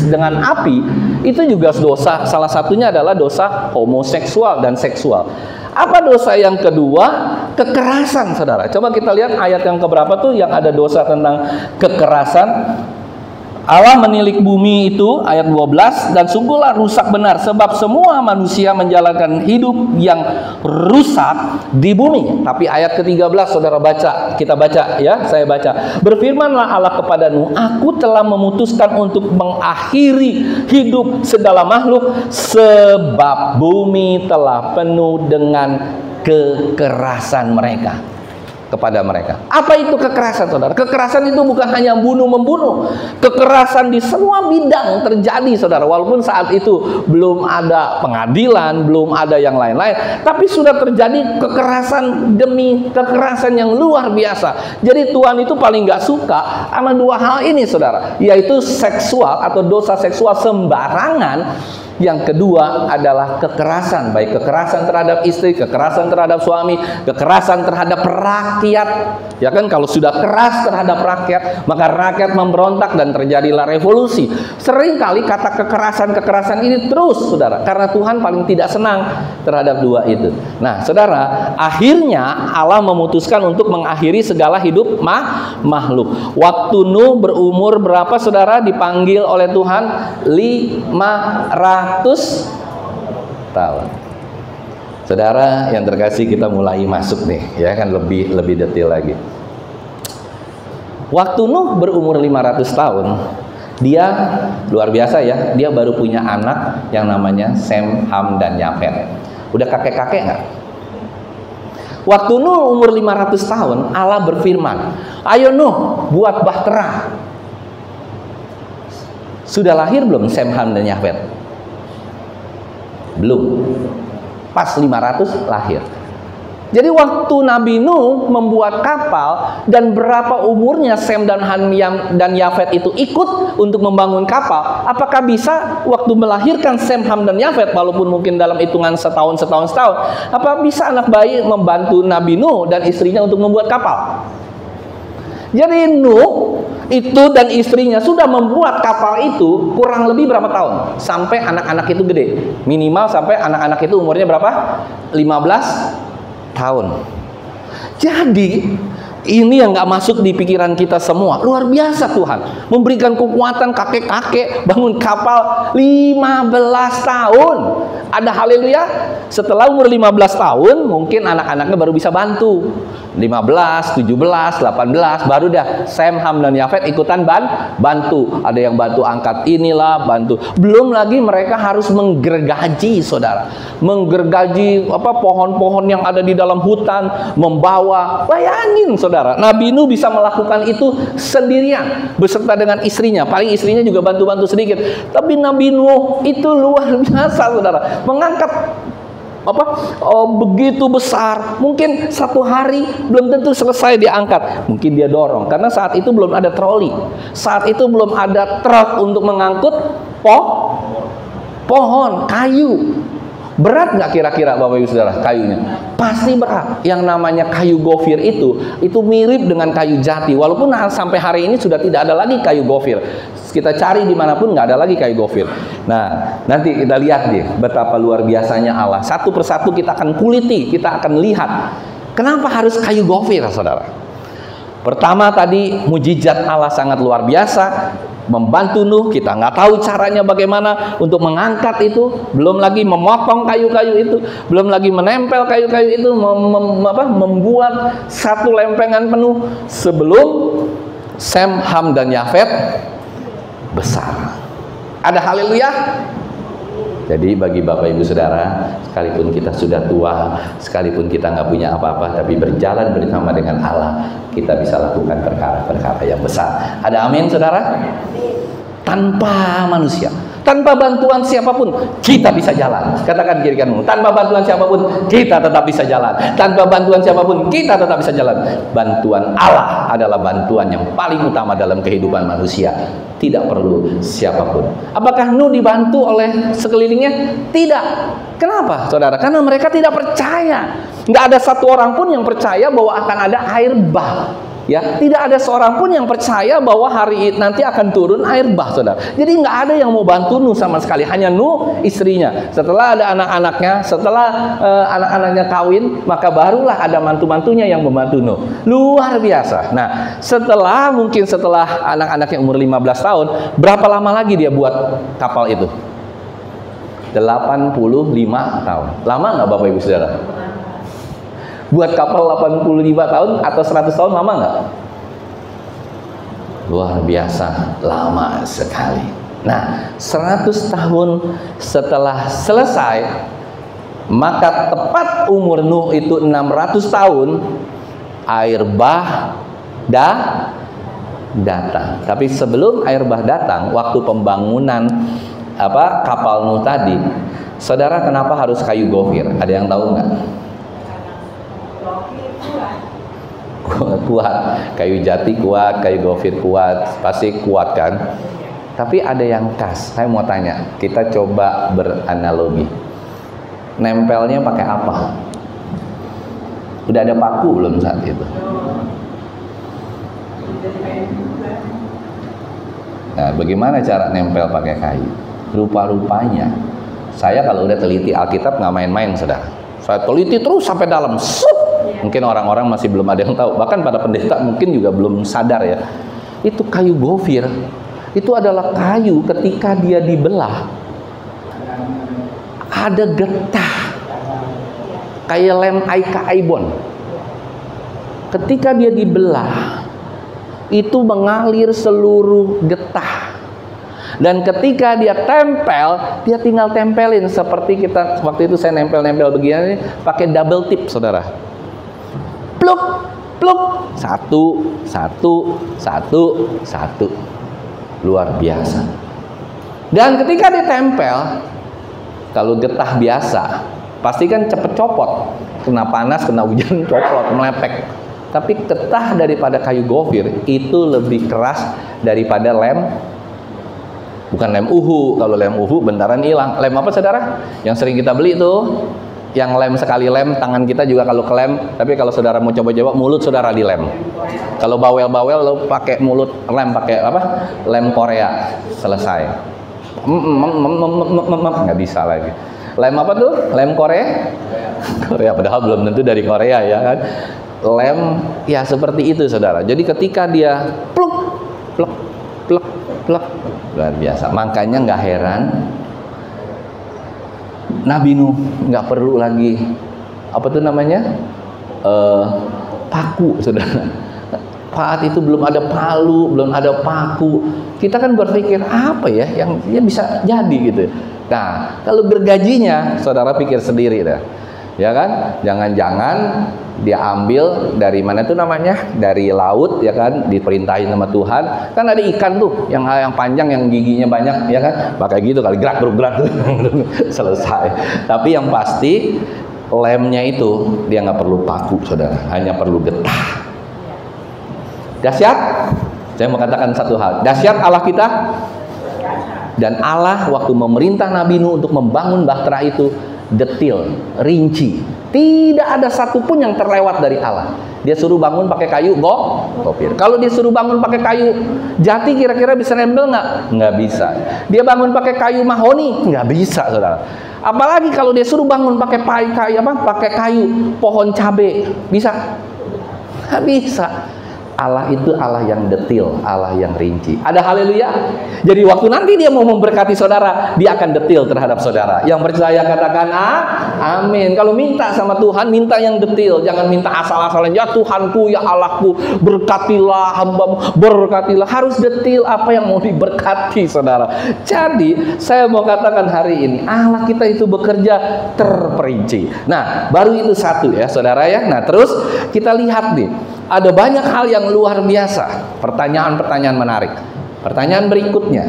dengan api, itu juga dosa. Salah satunya adalah dosa homoseksual dan seksual. Apa dosa yang kedua? Kekerasan, saudara. Coba kita lihat ayat yang keberapa tuh yang ada dosa tentang kekerasan. Allah menilik bumi itu, ayat 12, dan sungguhlah rusak benar, sebab semua manusia menjalankan hidup yang rusak di bumi. Tapi ayat ke-13 saudara baca, kita baca ya, saya baca. Berfirmanlah Allah kepada Nuh, aku telah memutuskan untuk mengakhiri hidup segala makhluk, sebab bumi telah penuh dengan kekerasan mereka. Kepada mereka. Apa itu kekerasan, saudara? Kekerasan itu bukan hanya bunuh-membunuh. Kekerasan di semua bidang terjadi, saudara. Walaupun saat itu belum ada pengadilan, belum ada yang lain-lain, tapi sudah terjadi kekerasan demi kekerasan yang luar biasa. Jadi Tuhan itu paling gak suka sama dua hal ini, saudara, yaitu seksual atau dosa seksual sembarangan. Yang kedua adalah kekerasan, baik kekerasan terhadap istri, kekerasan terhadap suami, kekerasan terhadap rakyat. Ya kan, kalau sudah keras terhadap rakyat, maka rakyat memberontak dan terjadilah revolusi. Seringkali kata kekerasan ini terus, saudara, karena Tuhan paling tidak senang terhadap dua itu. Nah, saudara, akhirnya Allah memutuskan untuk mengakhiri segala hidup makhluk. Waktu Nuh berumur berapa, saudara, dipanggil oleh Tuhan? 500 tahun. Saudara yang terkasih, kita mulai masuk nih, ya kan, lebih detail lagi. Waktu Nuh berumur 500 tahun, dia luar biasa ya, dia baru punya anak yang namanya Sem, Ham, dan Yafet. Udah kakek-kakek nggak? Waktu Nuh umur 500 tahun, Allah berfirman, ayo Nuh, buat bahtera. Sudah lahir belum Sem, Ham, dan Yafet? Belum. Pas 500 lahir. Jadi waktu Nabi Nuh membuat kapal, dan berapa umurnya Sem dan Ham dan Yafet itu ikut untuk membangun kapal, apakah bisa waktu melahirkan Sem, Ham, dan Yafet, walaupun mungkin dalam hitungan setahun, apa bisa anak bayi membantu Nabi Nuh dan istrinya untuk membuat kapal? Jadi Nuh itu dan istrinya sudah membuat kapal itu kurang lebih berapa tahun? Sampai anak-anak itu gede. Minimal sampai anak-anak itu umurnya berapa? 15 tahun. Jadi ini yang gak masuk di pikiran kita semua. Luar biasa Tuhan memberikan kekuatan kakek-kakek bangun kapal 15 tahun. Ada haleluya. Setelah umur 15 tahun mungkin anak-anaknya baru bisa bantu. 15, 17, 18 baru dah Sem, Ham, dan Yafet ikutan bantu. Ada yang bantu angkat inilah, bantu. Belum lagi mereka harus menggergaji, saudara. Menggergaji pohon-pohon yang ada di dalam hutan, membawa. Bayangin, saudara, Nabi Nuh bisa melakukan itu sendirian beserta dengan istrinya. Paling istrinya juga bantu-bantu sedikit. Tapi Nabi Nuh itu luar biasa, saudara. Mengangkat begitu besar, mungkin satu hari belum tentu selesai diangkat, mungkin dia dorong, karena saat itu belum ada troli, saat itu belum ada truk untuk mengangkut pohon, kayu. Berat nggak kira-kira Bapak Ibu Saudara kayunya? Pasti berat. Yang namanya kayu gofir itu mirip dengan kayu jati. Walaupun sampai hari ini sudah tidak ada lagi kayu gofir. Kita cari dimanapun nggak ada lagi kayu gofir. Nah, nanti kita lihat deh betapa luar biasanya Allah. Satu persatu kita akan kuliti, kita akan lihat. Kenapa harus kayu gofir, saudara? Pertama tadi, mujizat Allah sangat luar biasa. Membantu Nuh, kita nggak tahu caranya bagaimana untuk mengangkat itu, belum lagi memotong kayu-kayu itu, belum lagi menempel kayu-kayu itu, membuat satu lempengan penuh sebelum Sem, Ham, dan Yafet besar. Ada haleluya. Jadi bagi Bapak Ibu Saudara, sekalipun kita sudah tua, sekalipun kita nggak punya apa-apa, tapi berjalan bersama dengan Allah, kita bisa lakukan perkara-perkara yang besar. Ada amin, saudara? Tanpa manusia, tanpa bantuan siapapun, kita bisa jalan. Katakan kiri kananmu, tanpa bantuan siapapun, kita tetap bisa jalan. Tanpa bantuan siapapun, kita tetap bisa jalan. Bantuan Allah adalah bantuan yang paling utama dalam kehidupan manusia. Tidak perlu siapapun. Apakah Nuh dibantu oleh sekelilingnya? Tidak. Kenapa, saudara? Karena mereka tidak percaya. Nggak ada satu orang pun yang percaya bahwa akan ada air bah Ya, tidak ada seorang pun yang percaya bahwa hari nanti akan turun air bah, saudara. Jadi nggak ada yang mau bantu Nuh sama sekali, hanya Nuh, istrinya. Setelah ada anak-anaknya, setelah anak-anaknya kawin, maka barulah ada mantu-mantunya yang membantu Nuh. Luar biasa. Nah, setelah anak-anaknya umur 15 tahun, berapa lama lagi dia buat kapal itu? 85 tahun. Lama nggak Bapak Ibu Saudara? Buat kapal 85 tahun atau 100 tahun lama nggak? Luar biasa, lama sekali. Nah, 100 tahun setelah selesai, maka tepat umur Nuh itu 600 tahun, air bah datang. Tapi sebelum air bah datang, waktu pembangunan kapal Nuh tadi, saudara, kenapa harus kayu gofir? Ada yang tahu nggak? Kuat, kayu jati kuat, kayu gofir kuat, pasti kuat kan? Tapi ada yang khas. Saya mau tanya, kita coba beranalogi. Nempelnya pakai apa? Udah ada paku belum saat itu? Nah, bagaimana cara nempel pakai kayu? Rupa-rupanya, saya kalau udah teliti Alkitab nggak main-main, saudara. Saya teliti terus sampai dalam. Mungkin orang-orang masih belum ada yang tahu. Bahkan pada pendeta mungkin juga belum sadar ya. Itu kayu gofir. Itu adalah kayu ketika dia dibelah, ada getah. Kayak lem Aika Aibon. Ketika dia dibelah, itu mengalir seluruh getah. Dan ketika dia tempel, dia tinggal tempelin seperti kita waktu itu saya nempel-nempel begini pakai double tip, saudara. Pluk, pluk, satu. Luar biasa. Dan ketika ditempel, kalau getah biasa, pasti kan cepet copot. Kena panas, kena hujan, copot, melepek. Tapi getah daripada kayu gofir itu lebih keras daripada lem. Bukan lem uhu. Kalau lem uhu bentaran hilang. Lem apa, saudara? Yang sering kita beli tuh, yang lem sekali lem, tangan kita juga kalau kelem. Tapi kalau saudara mau coba-coba, mulut saudara dilem. Kalau bawel-bawel lo pakai mulut lem, pakai apa? Lem Korea. Selesai. Nggak bisa lagi. Lem apa tuh? Lem Korea? Korea, padahal belum tentu dari Korea ya kan. Lem ya seperti itu, saudara. Jadi ketika dia pluk, pluk, pluk, pluk, luar biasa. Makanya nggak heran Nabi Nuh nggak perlu lagi apa tuh namanya paku, saudara. Saat itu belum ada palu, belum ada paku. Kita kan berpikir apa ya yang dia bisa jadi gitu. Nah, kalau gergajinya, saudara pikir sendiri dah, ya kan? Jangan-jangan dia ambil dari mana tuh namanya? Dari laut, ya kan? Diperintahin sama Tuhan. Kan ada ikan tuh yang panjang, yang giginya banyak, ya kan? Pakai gitu kali, gerak selesai. Tapi yang pasti lemnya itu dia nggak perlu paku, saudara. Hanya perlu getah. Dahsyat. Saya mau katakan satu hal. Dahsyat Allah kita. Dan Allah waktu memerintah Nabi Nuh untuk membangun bahtera itu detil, rinci. Tidak ada satupun yang terlewat dari Allah. Dia suruh bangun pakai kayu gofir. Kalau dia suruh bangun pakai kayu jati, kira-kira bisa nempel nggak? Nggak bisa. Dia bangun pakai kayu mahoni, nggak bisa, saudara. Apalagi kalau dia suruh bangun pakai pakai kayu pohon cabe, bisa? Nggak bisa. Allah itu Allah yang detil, Allah yang rinci. Ada haleluya. Jadi waktu nanti dia mau memberkati saudara, dia akan detil terhadap saudara. Yang percaya katakan amin. Kalau minta sama Tuhan, minta yang detil, jangan minta asal-asalan. Ya Tuhanku, ya Allahku, berkatilah hambamu, berkatilah. Harus detil apa yang mau diberkati, saudara. Jadi saya mau katakan hari ini Allah kita itu bekerja terperinci. Nah, baru itu satu ya, saudara ya. Nah, terus kita lihat nih. Ada banyak hal yang luar biasa. Pertanyaan-pertanyaan menarik. Pertanyaan berikutnya.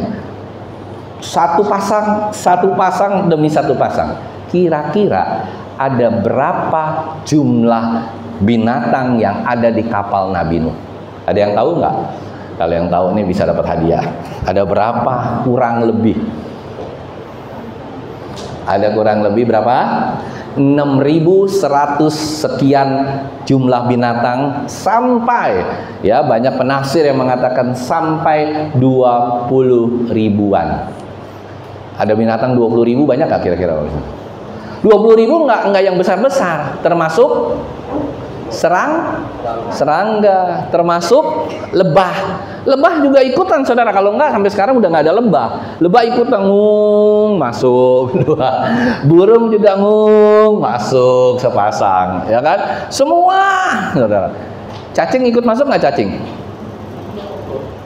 Satu pasang demi satu pasang. Kira-kira ada berapa jumlah binatang yang ada di kapal Nabi Nuh? Ada yang tahu nggak? Kalau yang tahu nih bisa dapat hadiah. Ada berapa kurang lebih? Ada kurang lebih berapa? 6.100 sekian jumlah binatang, sampai ya banyak penafsir yang mengatakan sampai 20 ribuan. Ada binatang 20 ribu, banyak nggak kira-kira? 20 ribu nggak yang besar-besar, termasuk serangga, termasuk lebah. Lebah juga ikutan, saudara. Kalau enggak, sampai sekarang udah nggak ada lebah. Lebah ikutan ngung, masuk. Burung juga ngung, masuk sepasang, ya kan? Semua, saudara. Cacing ikut masuk nggak cacing?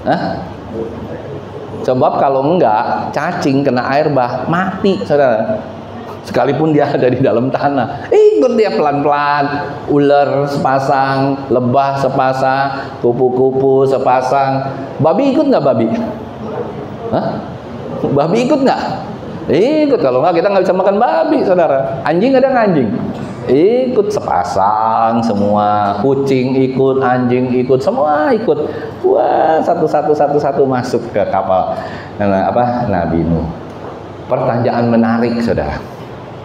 Hah? Sebab kalau enggak, cacing kena air bah, mati, saudara. Sekalipun dia ada di dalam tanah, ikut dia pelan-pelan. Ular sepasang, lebah sepasang, kupu-kupu sepasang. Babi ikut nggak babi? Hah? Babi ikut nggak? Ikut. Kalau nggak kita nggak bisa makan babi, saudara. Anjing ada nggak anjing? Ikut sepasang semua. Kucing ikut, anjing ikut, semua ikut. Wah, satu-satu masuk ke kapal Nabi Nuh. Pertanyaan menarik, saudara.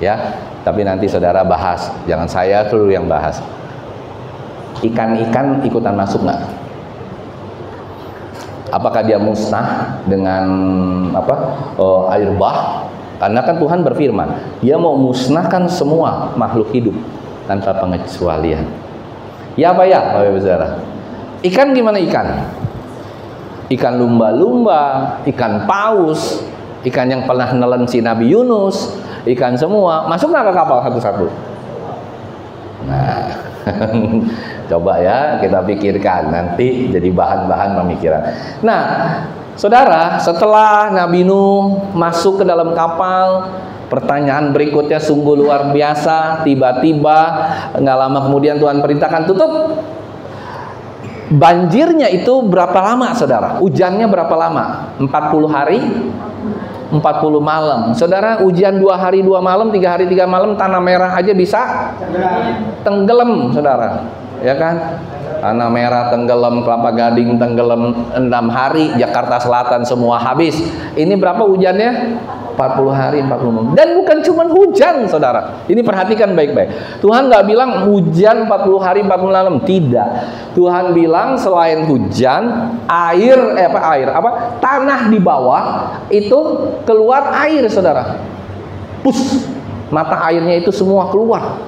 Ya, tapi nanti saudara bahas, jangan saya dulu yang bahas. Ikan-ikan ikutan masuk nggak? Apakah dia musnah dengan air bah? Karena kan Tuhan berfirman, Dia mau musnahkan semua makhluk hidup tanpa pengecualian. Ya apa ya, Bapak saudara? Ikan gimana ikan? Ikan lumba-lumba, ikan paus, ikan yang pernah nelen si Nabi Yunus, ikan semua masuk nggak ke kapal satu-satu? Nah, coba ya kita pikirkan, nanti jadi bahan-bahan pemikiran. Nah, saudara, setelah Nabi Nuh masuk ke dalam kapal, pertanyaan berikutnya sungguh luar biasa. Tiba-tiba nggak lama kemudian Tuhan perintahkan tutup. Banjirnya itu berapa lama, saudara? Hujannya berapa lama? 40 hari 40 malam. Saudara, hujan 2 hari 2 malam, 3 hari 3 malam, tanah merah aja bisa tenggelam, saudara. Ya kan? Tanah merah tenggelam, Kelapa Gading tenggelam 6 hari, Jakarta Selatan semua habis. Ini berapa hujannya? 40 hari 40 malam. Dan bukan cuma hujan, saudara. Ini perhatikan baik-baik. Tuhan nggak bilang hujan 40 hari 40 malam, tidak. Tuhan bilang selain hujan, tanah di bawah itu keluar air, saudara. Pus, mata airnya itu semua keluar.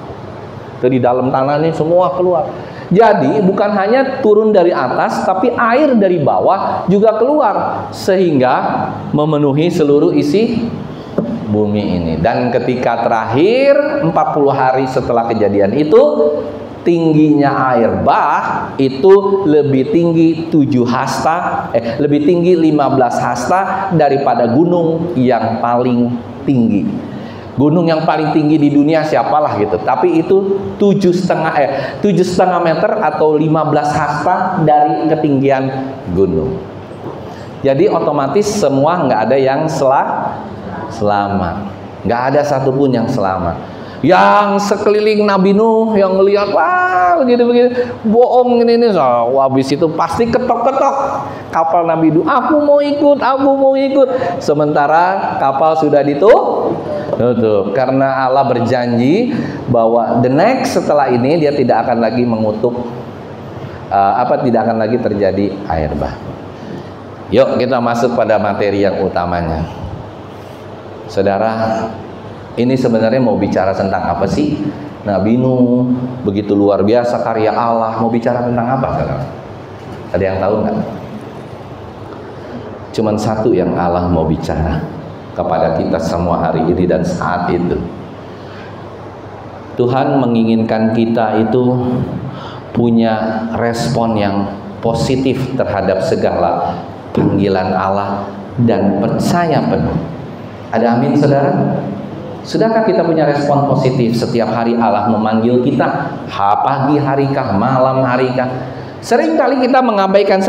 Dari dalam tanah ini semua keluar. Jadi bukan hanya turun dari atas, tapi air dari bawah juga keluar, sehingga memenuhi seluruh isi bumi ini. Dan ketika terakhir 40 hari setelah kejadian itu, tingginya air bah itu lebih tinggi 7 hasta, lebih tinggi 15 hasta daripada gunung yang paling tinggi. Gunung yang paling tinggi di dunia siapalah gitu, tapi itu 7,5 meter atau 15 hasta dari ketinggian gunung. Jadi otomatis semua nggak ada yang selamat, nggak ada satupun yang selamat. Yang sekeliling Nabi Nuh yang ngelihat wah begitu bohong ini habis itu pasti ketok-ketok kapal Nabi Nuh, aku mau ikut. Sementara kapal sudah ditutup karena Allah berjanji bahwa the next setelah ini dia tidak akan lagi mengutuk tidak akan lagi terjadi air bah. Yuk kita masuk pada materi yang utamanya. Saudara, ini sebenarnya mau bicara tentang apa sih? Nabi Nuh begitu luar biasa karya Allah, mau bicara tentang apa, saudara? Ada yang tahu nggak? Cuman satu yang Allah mau bicara kepada kita semua hari ini dan saat itu. Tuhan menginginkan kita itu punya respon yang positif terhadap segala panggilan Allah dan percaya penuh. Ada amin, saudara? Sudahkah kita punya respon positif setiap hari Allah memanggil kita? Pagi harikah, malam harikah? Seringkali kita mengabaikan,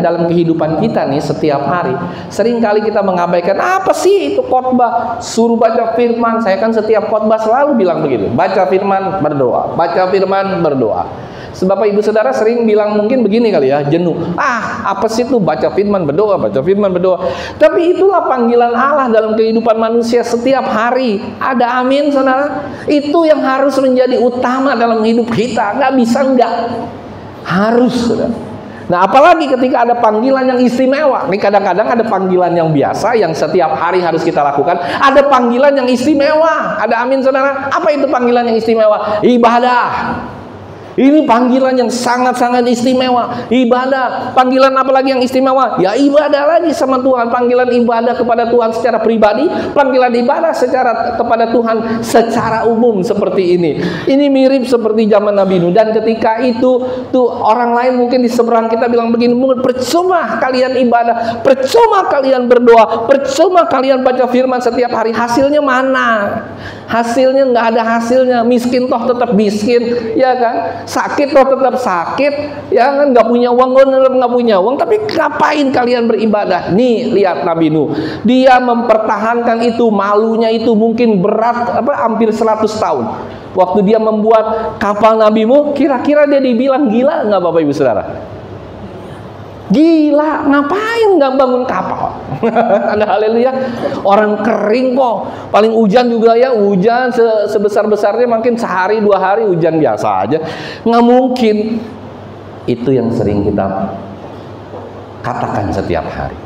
dalam kehidupan kita nih setiap hari, seringkali kita mengabaikan, apa sih itu khotbah, suruh baca firman. Saya kan setiap khotbah selalu bilang begitu, baca firman berdoa, baca firman berdoa. Sebab Ibu Saudara sering bilang mungkin begini kali ya, jenuh. Apa sih itu baca firman berdoa, baca firman berdoa. Tapi itulah panggilan Allah dalam kehidupan manusia setiap hari. Ada amin, Saudara? Itu yang harus menjadi utama dalam hidup kita. Nggak bisa nggak. Harus, Saudara. Nah, apalagi ketika ada panggilan yang istimewa. Ini kadang-kadang ada panggilan yang biasa yang setiap hari harus kita lakukan. Ada panggilan yang istimewa. Ada amin, Saudara? Apa itu panggilan yang istimewa? Ibadah. Ini panggilan yang sangat-sangat istimewa. Ibadah. Panggilan apa lagi yang istimewa? Ya ibadah lagi sama Tuhan. Panggilan ibadah kepada Tuhan secara pribadi. Panggilan ibadah kepada Tuhan secara umum seperti ini. Ini mirip seperti zaman Nabi Nuh. Dan ketika itu orang lain mungkin di seberang kita bilang begini, percuma kalian ibadah, percuma kalian berdoa, percuma kalian baca firman setiap hari. Hasilnya mana? Hasilnya nggak ada hasilnya. Miskin toh tetap miskin, ya kan? Sakit toh tetap sakit, ya kan? Nggak punya uang tetap nggak punya uang. Tapi ngapain kalian beribadah? Nih lihat Nabi Nuh, dia mempertahankan itu, malunya itu mungkin berat hampir 100 tahun. Waktu dia membuat kapal Nabi Nuh, kira-kira dia dibilang gila nggak Bapak Ibu Saudara? Gila, ngapain nggak bangun kapal? Ada haleluya. Orang kering kok, paling hujan juga ya, hujan sebesar-besarnya mungkin sehari 2 hari hujan biasa aja. Nggak mungkin. Itu yang sering kita katakan setiap hari.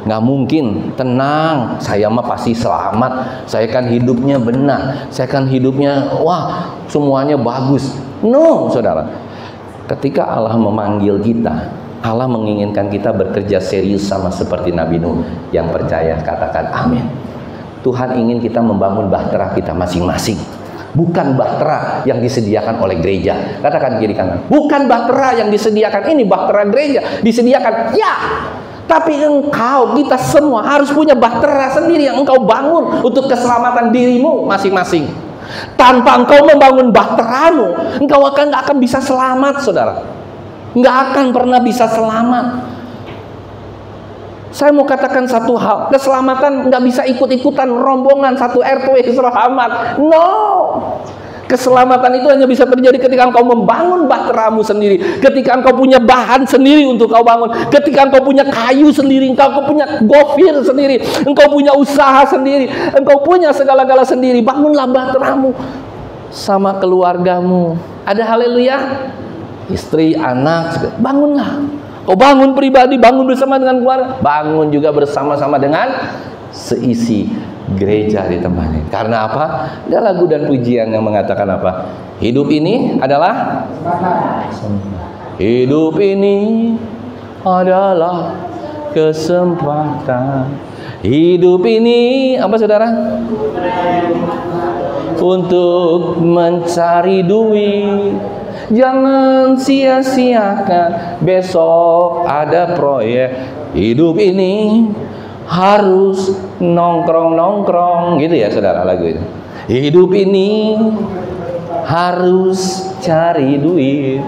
Nggak mungkin, tenang, saya mah pasti selamat, saya kan hidupnya benar, saya kan hidupnya, wah semuanya bagus. No, Saudara. Ketika Allah memanggil kita, Allah menginginkan kita bekerja serius sama seperti Nabi Nuh. Yang percaya katakan amin. Tuhan ingin kita membangun bahtera kita masing-masing. Bukan bahtera yang disediakan oleh gereja. Katakan kiri kanan. Bukan bahtera yang disediakan, ini bahtera gereja disediakan. Ya, tapi engkau, kita semua harus punya bahtera sendiri yang engkau bangun untuk keselamatan dirimu masing-masing. Tanpa engkau membangun bahteramu, engkau nggak akan bisa selamat, Saudara. Nggak akan pernah bisa selamat. Saya mau katakan satu hal, keselamatan nggak bisa ikut-ikutan rombongan satu RW selamat. No, keselamatan itu hanya bisa terjadi ketika engkau membangun bahteramu sendiri, ketika engkau punya bahan sendiri untuk kau bangun, ketika engkau punya kayu sendiri, engkau punya gofir sendiri, engkau punya usaha sendiri, engkau punya segala-gala sendiri. Bangunlah bahteramu sama keluargamu. Ada haleluya. Istri, anak, bangunlah. Kau bangun pribadi, bangun bersama dengan keluarga, bangun juga bersama-sama dengan seisi gereja di tempat ini. Karena apa? Ada lagu dan pujian yang mengatakan apa? Hidup ini adalah hidup ini adalah kesempatan. Hidup ini apa, Saudara? Untuk mencari duit. Jangan sia-siakan, besok ada proyek. Hidup ini harus nongkrong-nongkrong, gitu ya Saudara lagu itu. Hidup ini harus cari duit.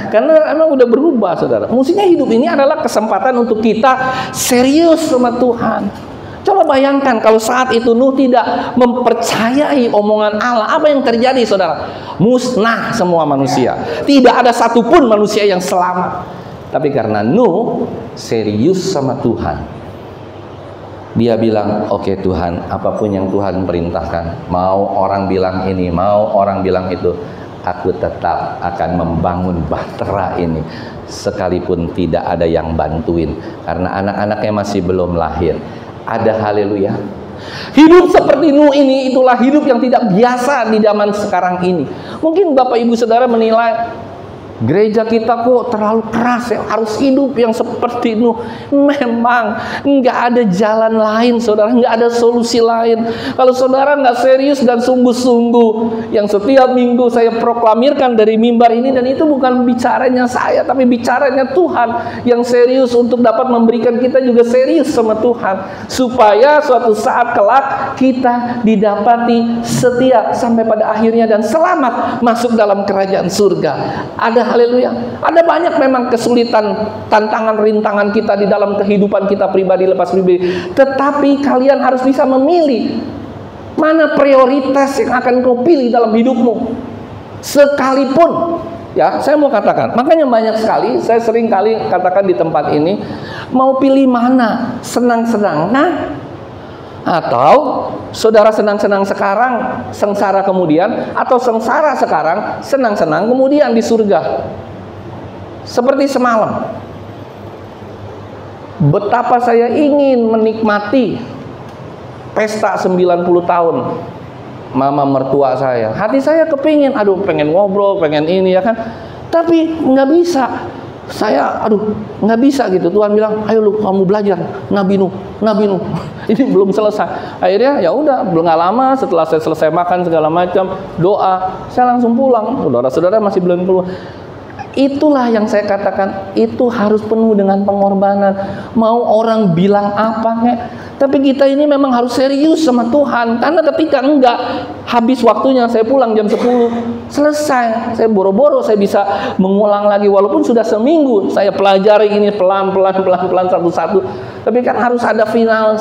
Karena emang udah berubah, Saudara. Mestinya hidup ini adalah kesempatan untuk kita serius sama Tuhan. Coba bayangkan kalau saat itu Nuh tidak mempercayai omongan Allah, apa yang terjadi, Saudara? Musnah semua manusia. Tidak ada satupun manusia yang selamat. Tapi karena Nuh serius sama Tuhan, dia bilang, oke Tuhan, apapun yang Tuhan perintahkan, mau orang bilang ini, mau orang bilang itu, aku tetap akan membangun bahtera ini, sekalipun tidak ada yang bantuin, karena anak-anaknya masih belum lahir. Ada haleluya. Hidup seperti Nuh ini, itulah hidup yang tidak biasa di zaman sekarang ini. Mungkin Bapak Ibu Saudara menilai, gereja kita kok terlalu keras ya, harus hidup yang seperti Nuh. Memang nggak ada jalan lain, Saudara, nggak ada solusi lain. Kalau Saudara nggak serius dan sungguh-sungguh, yang setiap minggu saya proklamirkan dari mimbar ini, dan itu bukan bicaranya saya, tapi bicaranya Tuhan yang serius untuk dapat memberikan kita juga serius sama Tuhan, supaya suatu saat kelak kita didapati setia sampai pada akhirnya dan selamat masuk dalam kerajaan surga. Ada haleluya. Ada banyak memang kesulitan, tantangan, rintangan kita di dalam kehidupan kita pribadi lepas pribadi. Tetapi kalian harus bisa memilih mana prioritas yang akan kau pilih dalam hidupmu. Sekalipun, ya saya mau katakan, makanya banyak sekali, saya sering kali katakan di tempat ini, mau pilih mana? Senang-senang, atau saudara senang-senang sekarang, sengsara kemudian, atau sengsara sekarang, senang-senang kemudian di surga. Seperti semalam, betapa saya ingin menikmati pesta 90 tahun mama mertua saya. Hati saya kepingin, pengen ngobrol, pengen ini ya kan. Tapi nggak bisa. Saya, nggak bisa gitu. Tuhan bilang, ayo lu kamu belajar Nabi Nuh. Ini belum selesai. Akhirnya ya udah, belum lama setelah saya selesai makan segala macam, doa, saya langsung pulang. Saudara-saudara masih belum keluar. Itulah yang saya katakan, itu harus penuh dengan pengorbanan. Mau orang bilang apa tapi kita ini memang harus serius sama Tuhan. Karena ketika enggak, habis waktunya, saya pulang jam 10, selesai. Saya boro-boro, saya bisa mengulang lagi. Walaupun sudah seminggu saya pelajari ini pelan-pelan satu-satu. Tapi kan harus ada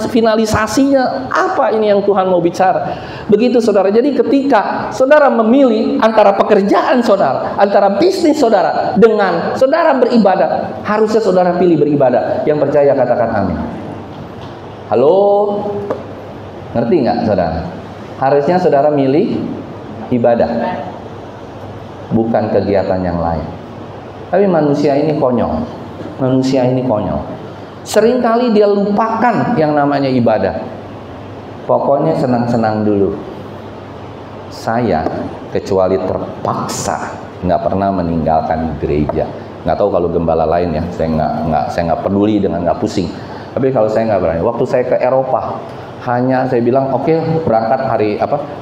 finalisasinya. Apa ini yang Tuhan mau bicara? Begitu saudara. Jadi ketika saudara memilih antara pekerjaan saudara, antara bisnis saudara dengan saudara beribadah, harusnya saudara pilih beribadah. Yang percaya katakan amin. Halo, ngerti nggak saudara? Harusnya saudara milih ibadah, bukan kegiatan yang lain. Tapi manusia ini konyol. Seringkali dia lupakan yang namanya ibadah. Pokoknya senang-senang dulu. Saya kecuali terpaksa nggak pernah meninggalkan gereja. Nggak tahu kalau gembala lain ya. Saya nggak peduli dengan, nggak pusing. Tapi kalau saya nggak berani. Waktu saya ke Eropa, hanya saya bilang oke, berangkat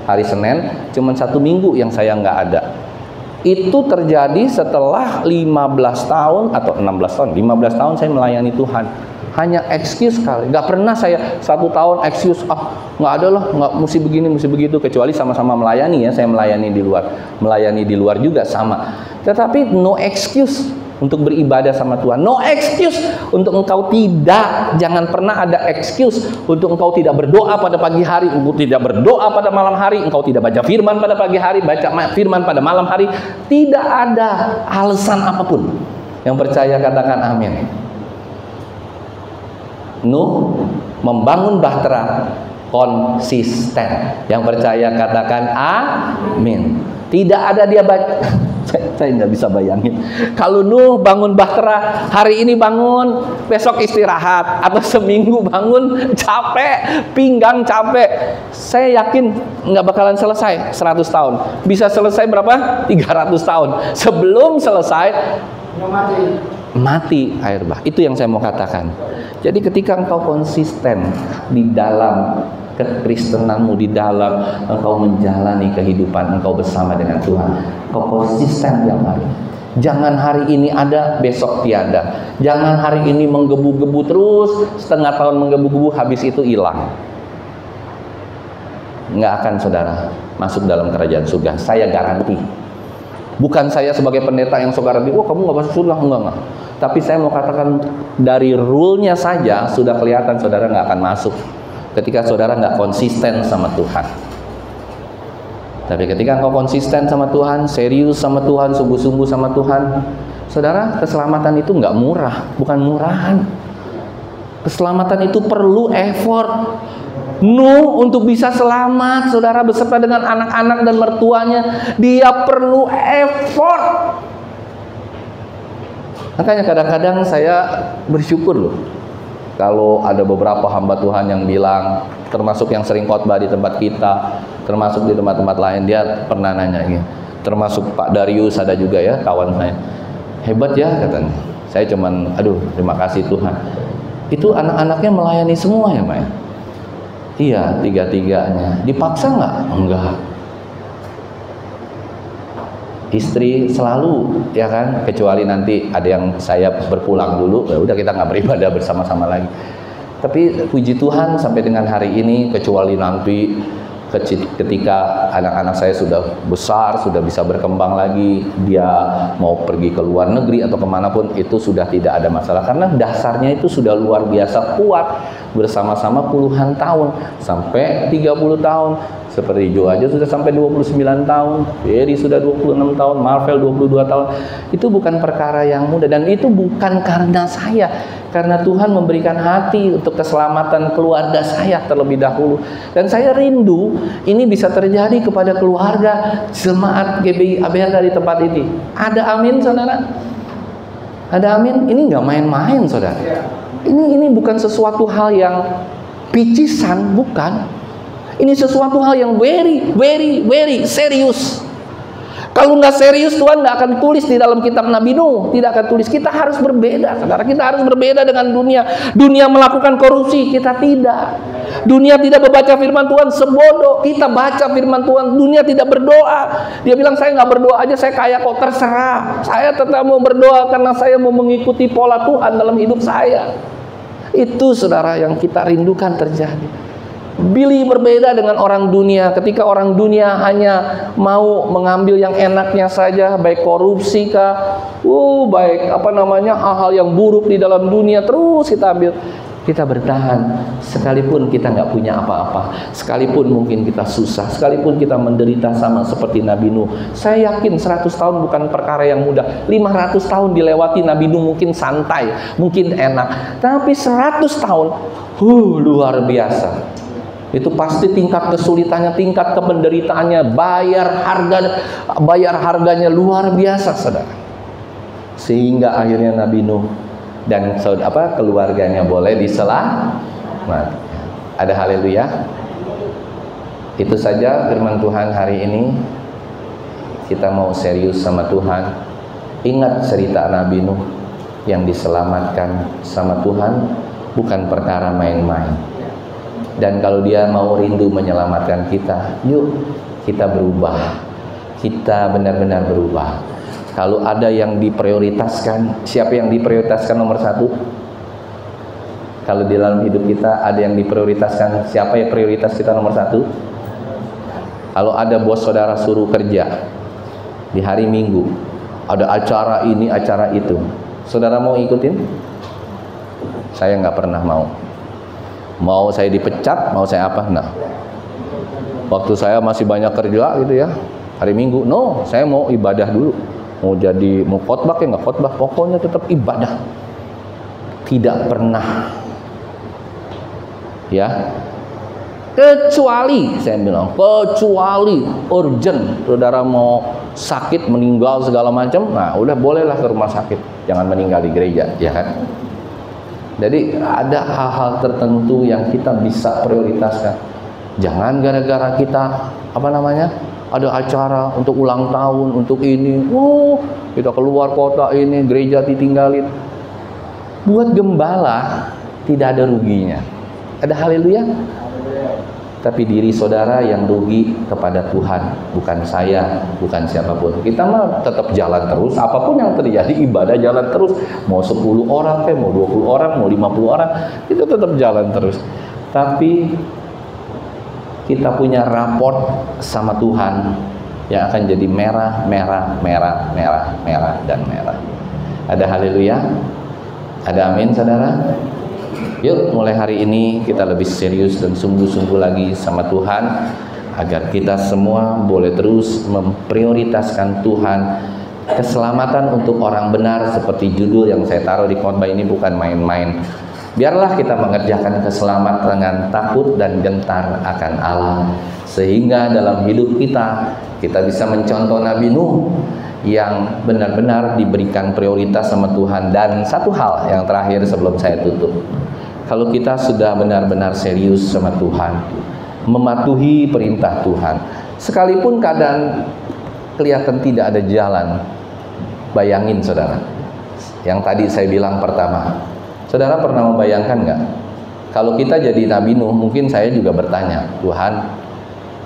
hari Senin, cuman 1 minggu yang saya nggak ada. Itu terjadi setelah 15 tahun atau 16 tahun. 15 tahun saya melayani Tuhan. Hanya excuse sekali. Nggak pernah saya 1 tahun excuse, nggak ada lah, nggak mesti begini, mesti begitu. Kecuali sama-sama melayani ya, saya melayani di luar juga sama. Tetapi no excuse untuk beribadah sama Tuhan. No excuse untuk engkau jangan pernah ada excuse untuk engkau tidak berdoa pada pagi hari, engkau tidak berdoa pada malam hari, engkau tidak baca firman pada pagi hari, baca firman pada malam hari. Tidak ada alasan apapun. Yang percaya katakan amin. Nuh membangun bahtera konsisten. Yang percaya katakan amin. Tidak ada dia baca. Saya nggak bisa bayangin. Kalau Nuh bangun bahtera, hari ini bangun, besok istirahat, atau seminggu bangun capek, pinggang capek. Saya yakin nggak bakalan selesai 100 tahun. Bisa selesai berapa? 300 tahun. Sebelum selesai mati air bah. Itu yang saya mau katakan. Jadi ketika engkau konsisten di dalam kekristenanmu, di dalam engkau menjalani kehidupan engkau bersama dengan Tuhan, engkau konsisten tiap hari. Jangan hari ini ada, besok tiada. Jangan hari ini menggebu-gebu terus, setengah tahun menggebu-gebu, habis itu hilang. Nggak akan saudara masuk dalam kerajaan surga. Saya garanti. Bukan saya sebagai pendeta yang saudara garanti, kamu nggak masuk surga, enggak. Tapi saya mau katakan dari rule-nya saja sudah kelihatan saudara nggak akan masuk. Ketika saudara nggak konsisten sama Tuhan. Tapi ketika engkau konsisten sama Tuhan, serius sama Tuhan, sungguh-sungguh sama Tuhan, saudara, keselamatan itu nggak murah, bukan murahan. Keselamatan itu perlu effort. Nuh untuk bisa selamat, saudara, beserta dengan anak-anak dan mertuanya, dia perlu effort. Makanya kadang-kadang saya bersyukur loh. Kalau ada beberapa hamba Tuhan yang bilang, termasuk yang sering khotbah di tempat kita, termasuk di tempat-tempat lain, dia pernah nanya gitu. Termasuk Pak Darius ada juga ya, kawan saya. Hebat ya katanya. Saya cuman, terima kasih Tuhan. Itu anak-anaknya melayani semua ya, Pak? Iya, tiga-tiganya. Dipaksa nggak? Enggak. Istri selalu, ya kan, kecuali nanti ada yang saya berpulang dulu, ya udah kita nggak beribadah bersama-sama lagi. Tapi puji Tuhan sampai dengan hari ini, kecuali nanti ketika anak-anak saya sudah besar, sudah bisa berkembang lagi, dia mau pergi ke luar negeri atau kemanapun, itu sudah tidak ada masalah. Karena dasarnya itu sudah luar biasa kuat, bersama-sama puluhan tahun, sampai 30 tahun, Seperti Joe aja sudah sampai 29 tahun, Barry sudah 26 tahun, Marvel 22 tahun. Itu bukan perkara yang mudah, dan itu bukan karena saya, karena Tuhan memberikan hati untuk keselamatan keluarga saya terlebih dahulu. Dan saya rindu ini bisa terjadi kepada keluarga jemaat GBI ABR di tempat ini. Ada amin, saudara? Ada amin? Ini nggak main-main, saudara. Ini bukan sesuatu hal yang picisan, bukan. Ini sesuatu hal yang very serius. Kalau nggak serius, Tuhan nggak akan tulis di dalam kitab Nabi Nuh. Tidak akan tulis. Kita harus berbeda, saudara. Kita harus berbeda dengan dunia. Dunia melakukan korupsi, kita tidak. Dunia tidak membaca firman Tuhan, sebodoh. Kita baca firman Tuhan. Dunia tidak berdoa. Dia bilang, saya nggak berdoa aja, saya kaya kok, terserah. Saya tetap mau berdoa karena saya mau mengikuti pola Tuhan dalam hidup saya. Itu, saudara, yang kita rindukan terjadi. Billy berbeda dengan orang dunia. Ketika orang dunia hanya mau mengambil yang enaknya saja, baik korupsi kah, baik hal-hal yang buruk di dalam dunia, terus kita ambil. Kita bertahan sekalipun kita nggak punya apa-apa, sekalipun mungkin kita susah, sekalipun kita menderita sama seperti Nabi Nuh. Saya yakin 100 tahun bukan perkara yang mudah. 500 tahun dilewati Nabi Nuh mungkin santai, mungkin enak. Tapi 100 tahun luar biasa. Itu pasti tingkat kesulitannya, tingkat kependeritaannya, bayar harganya luar biasa, saudara. Sehingga akhirnya Nabi Nuh dan keluarganya boleh diselamatkan. Ada haleluya. Itu saja firman Tuhan hari ini. Kita mau serius sama Tuhan. Ingat cerita Nabi Nuh yang diselamatkan sama Tuhan bukan perkara main-main. Dan kalau dia mau rindu menyelamatkan kita, yuk kita berubah. Kita benar-benar berubah. Kalau ada yang diprioritaskan, siapa yang diprioritaskan nomor 1? Kalau di dalam hidup kita ada yang diprioritaskan, siapa yang prioritas kita nomor 1? Kalau ada bos saudara suruh kerja di hari Minggu, ada acara ini, acara itu, saudara mau ikutin? Saya nggak pernah mau. Mau saya dipecat, mau saya apa? Nah, waktu saya masih banyak kerja gitu ya, hari Minggu, no, saya mau ibadah dulu. Mau khotbah kayak nggak khotbah, pokoknya tetap ibadah. Tidak pernah, ya. Kecuali, saya bilang, kecuali urgent, saudara mau sakit, meninggal segala macam, nah udah bolehlah ke rumah sakit, jangan meninggal di gereja, ya kan? Jadi ada hal-hal tertentu yang kita bisa prioritaskan. Jangan gara-gara kita ada acara untuk ulang tahun, untuk ini, kita keluar kota ini, gereja ditinggalin. Buat gembala tidak ada ruginya. Ada haleluya? Tapi diri saudara yang rugi kepada Tuhan, bukan saya, bukan siapapun. Kita mah tetap jalan terus, apapun yang terjadi, ibadah jalan terus. Mau 10 orang, mau 20 orang, mau 50 orang, itu tetap jalan terus. Tapi kita punya raport sama Tuhan yang akan jadi merah, merah, merah, merah, merah, dan merah. Ada haleluya? Ada amin, saudara? Yuk, mulai hari ini kita lebih serius dan sungguh-sungguh lagi sama Tuhan, agar kita semua boleh terus memprioritaskan Tuhan. Keselamatan untuk orang benar, seperti judul yang saya taruh di khotbah ini, bukan main-main. Biarlah kita mengerjakan keselamatan dengan takut dan gentar akan Allah, sehingga dalam hidup kita bisa mencontoh Nabi Nuh yang benar-benar diberikan prioritas sama Tuhan. Dan satu hal yang terakhir sebelum saya tutup, kalau kita sudah benar-benar serius sama Tuhan, mematuhi perintah Tuhan, sekalipun keadaan kelihatan tidak ada jalan, bayangin saudara, yang tadi saya bilang pertama, saudara pernah membayangkan nggak? Kalau kita jadi Nabi Nuh, mungkin saya juga bertanya, Tuhan,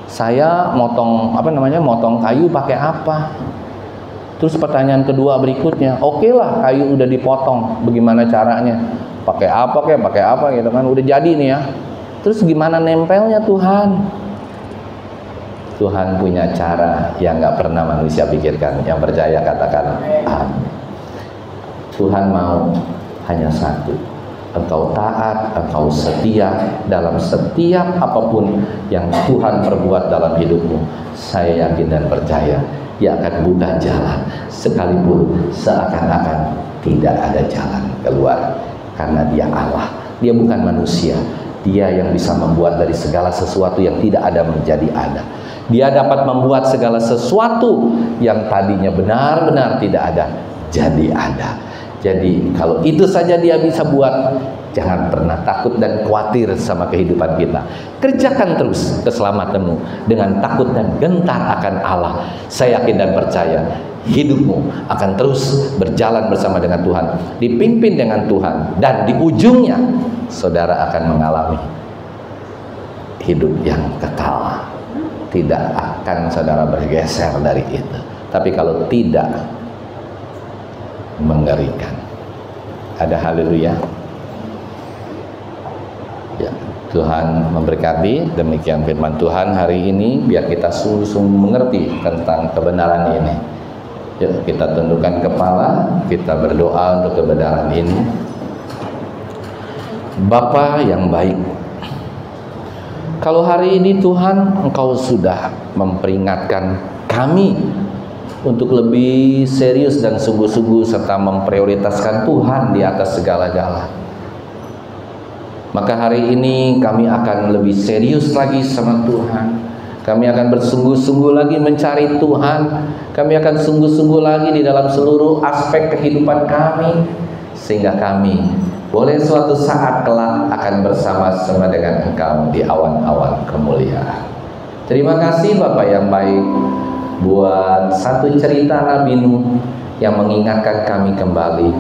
saya motong kayu pakai apa? Terus pertanyaan kedua berikutnya, oke lah kayu udah dipotong, bagaimana caranya? Pakai apa gitu kan, udah jadi nih ya. Terus gimana nempelnya Tuhan? Tuhan punya cara yang nggak pernah manusia pikirkan. Yang percaya katakan amin. Tuhan mau hanya satu, engkau taat, engkau setia dalam setiap apapun yang Tuhan perbuat dalam hidupmu, saya yakin dan percaya Dia akan buka jalan, sekalipun seakan-akan tidak ada jalan keluar. Karena Dia Allah, Dia bukan manusia. Dia yang bisa membuat dari segala sesuatu yang tidak ada menjadi ada. Dia dapat membuat segala sesuatu yang tadinya benar-benar tidak ada jadi ada. Jadi kalau itu saja Dia bisa buat, jangan pernah takut dan khawatir sama kehidupan kita. Kerjakan terus keselamatanmu dengan takut dan gentar akan Allah. Saya yakin dan percaya hidupmu akan terus berjalan bersama dengan Tuhan, dipimpin dengan Tuhan, dan di ujungnya saudara akan mengalami hidup yang kekal. Tidak akan saudara bergeser dari itu. Tapi kalau tidak, mengerikan. Ada haleluya. Ya, Tuhan memberkati. Demikian firman Tuhan hari ini, biar kita sungguh-sungguh mengerti tentang kebenaran ini. Yuk kita tundukkan kepala, kita berdoa untuk kebenaran ini. Bapa yang baik, kalau hari ini Tuhan Engkau sudah memperingatkan kami untuk lebih serius dan sungguh-sungguh serta memprioritaskan Tuhan di atas segala-gala, maka hari ini kami akan lebih serius lagi sama Tuhan. Kami akan bersungguh-sungguh lagi mencari Tuhan. Kami akan sungguh-sungguh lagi di dalam seluruh aspek kehidupan kami, sehingga kami boleh suatu saat kelak akan bersama-sama dengan Engkau di awan-awan kemuliaan. Terima kasih Bapak yang baik buat satu cerita Nabi Nuh yang mengingatkan kami kembali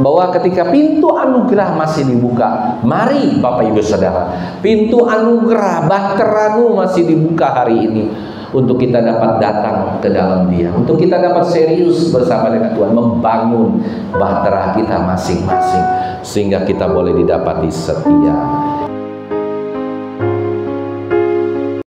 bahwa ketika pintu anugerah masih dibuka, mari Bapak Ibu Saudara, pintu anugerah Bahtera Nuh masih dibuka hari ini untuk kita dapat datang ke dalam Dia, untuk kita dapat serius bersama dengan Tuhan membangun bahtera kita masing-masing, sehingga kita boleh didapati setia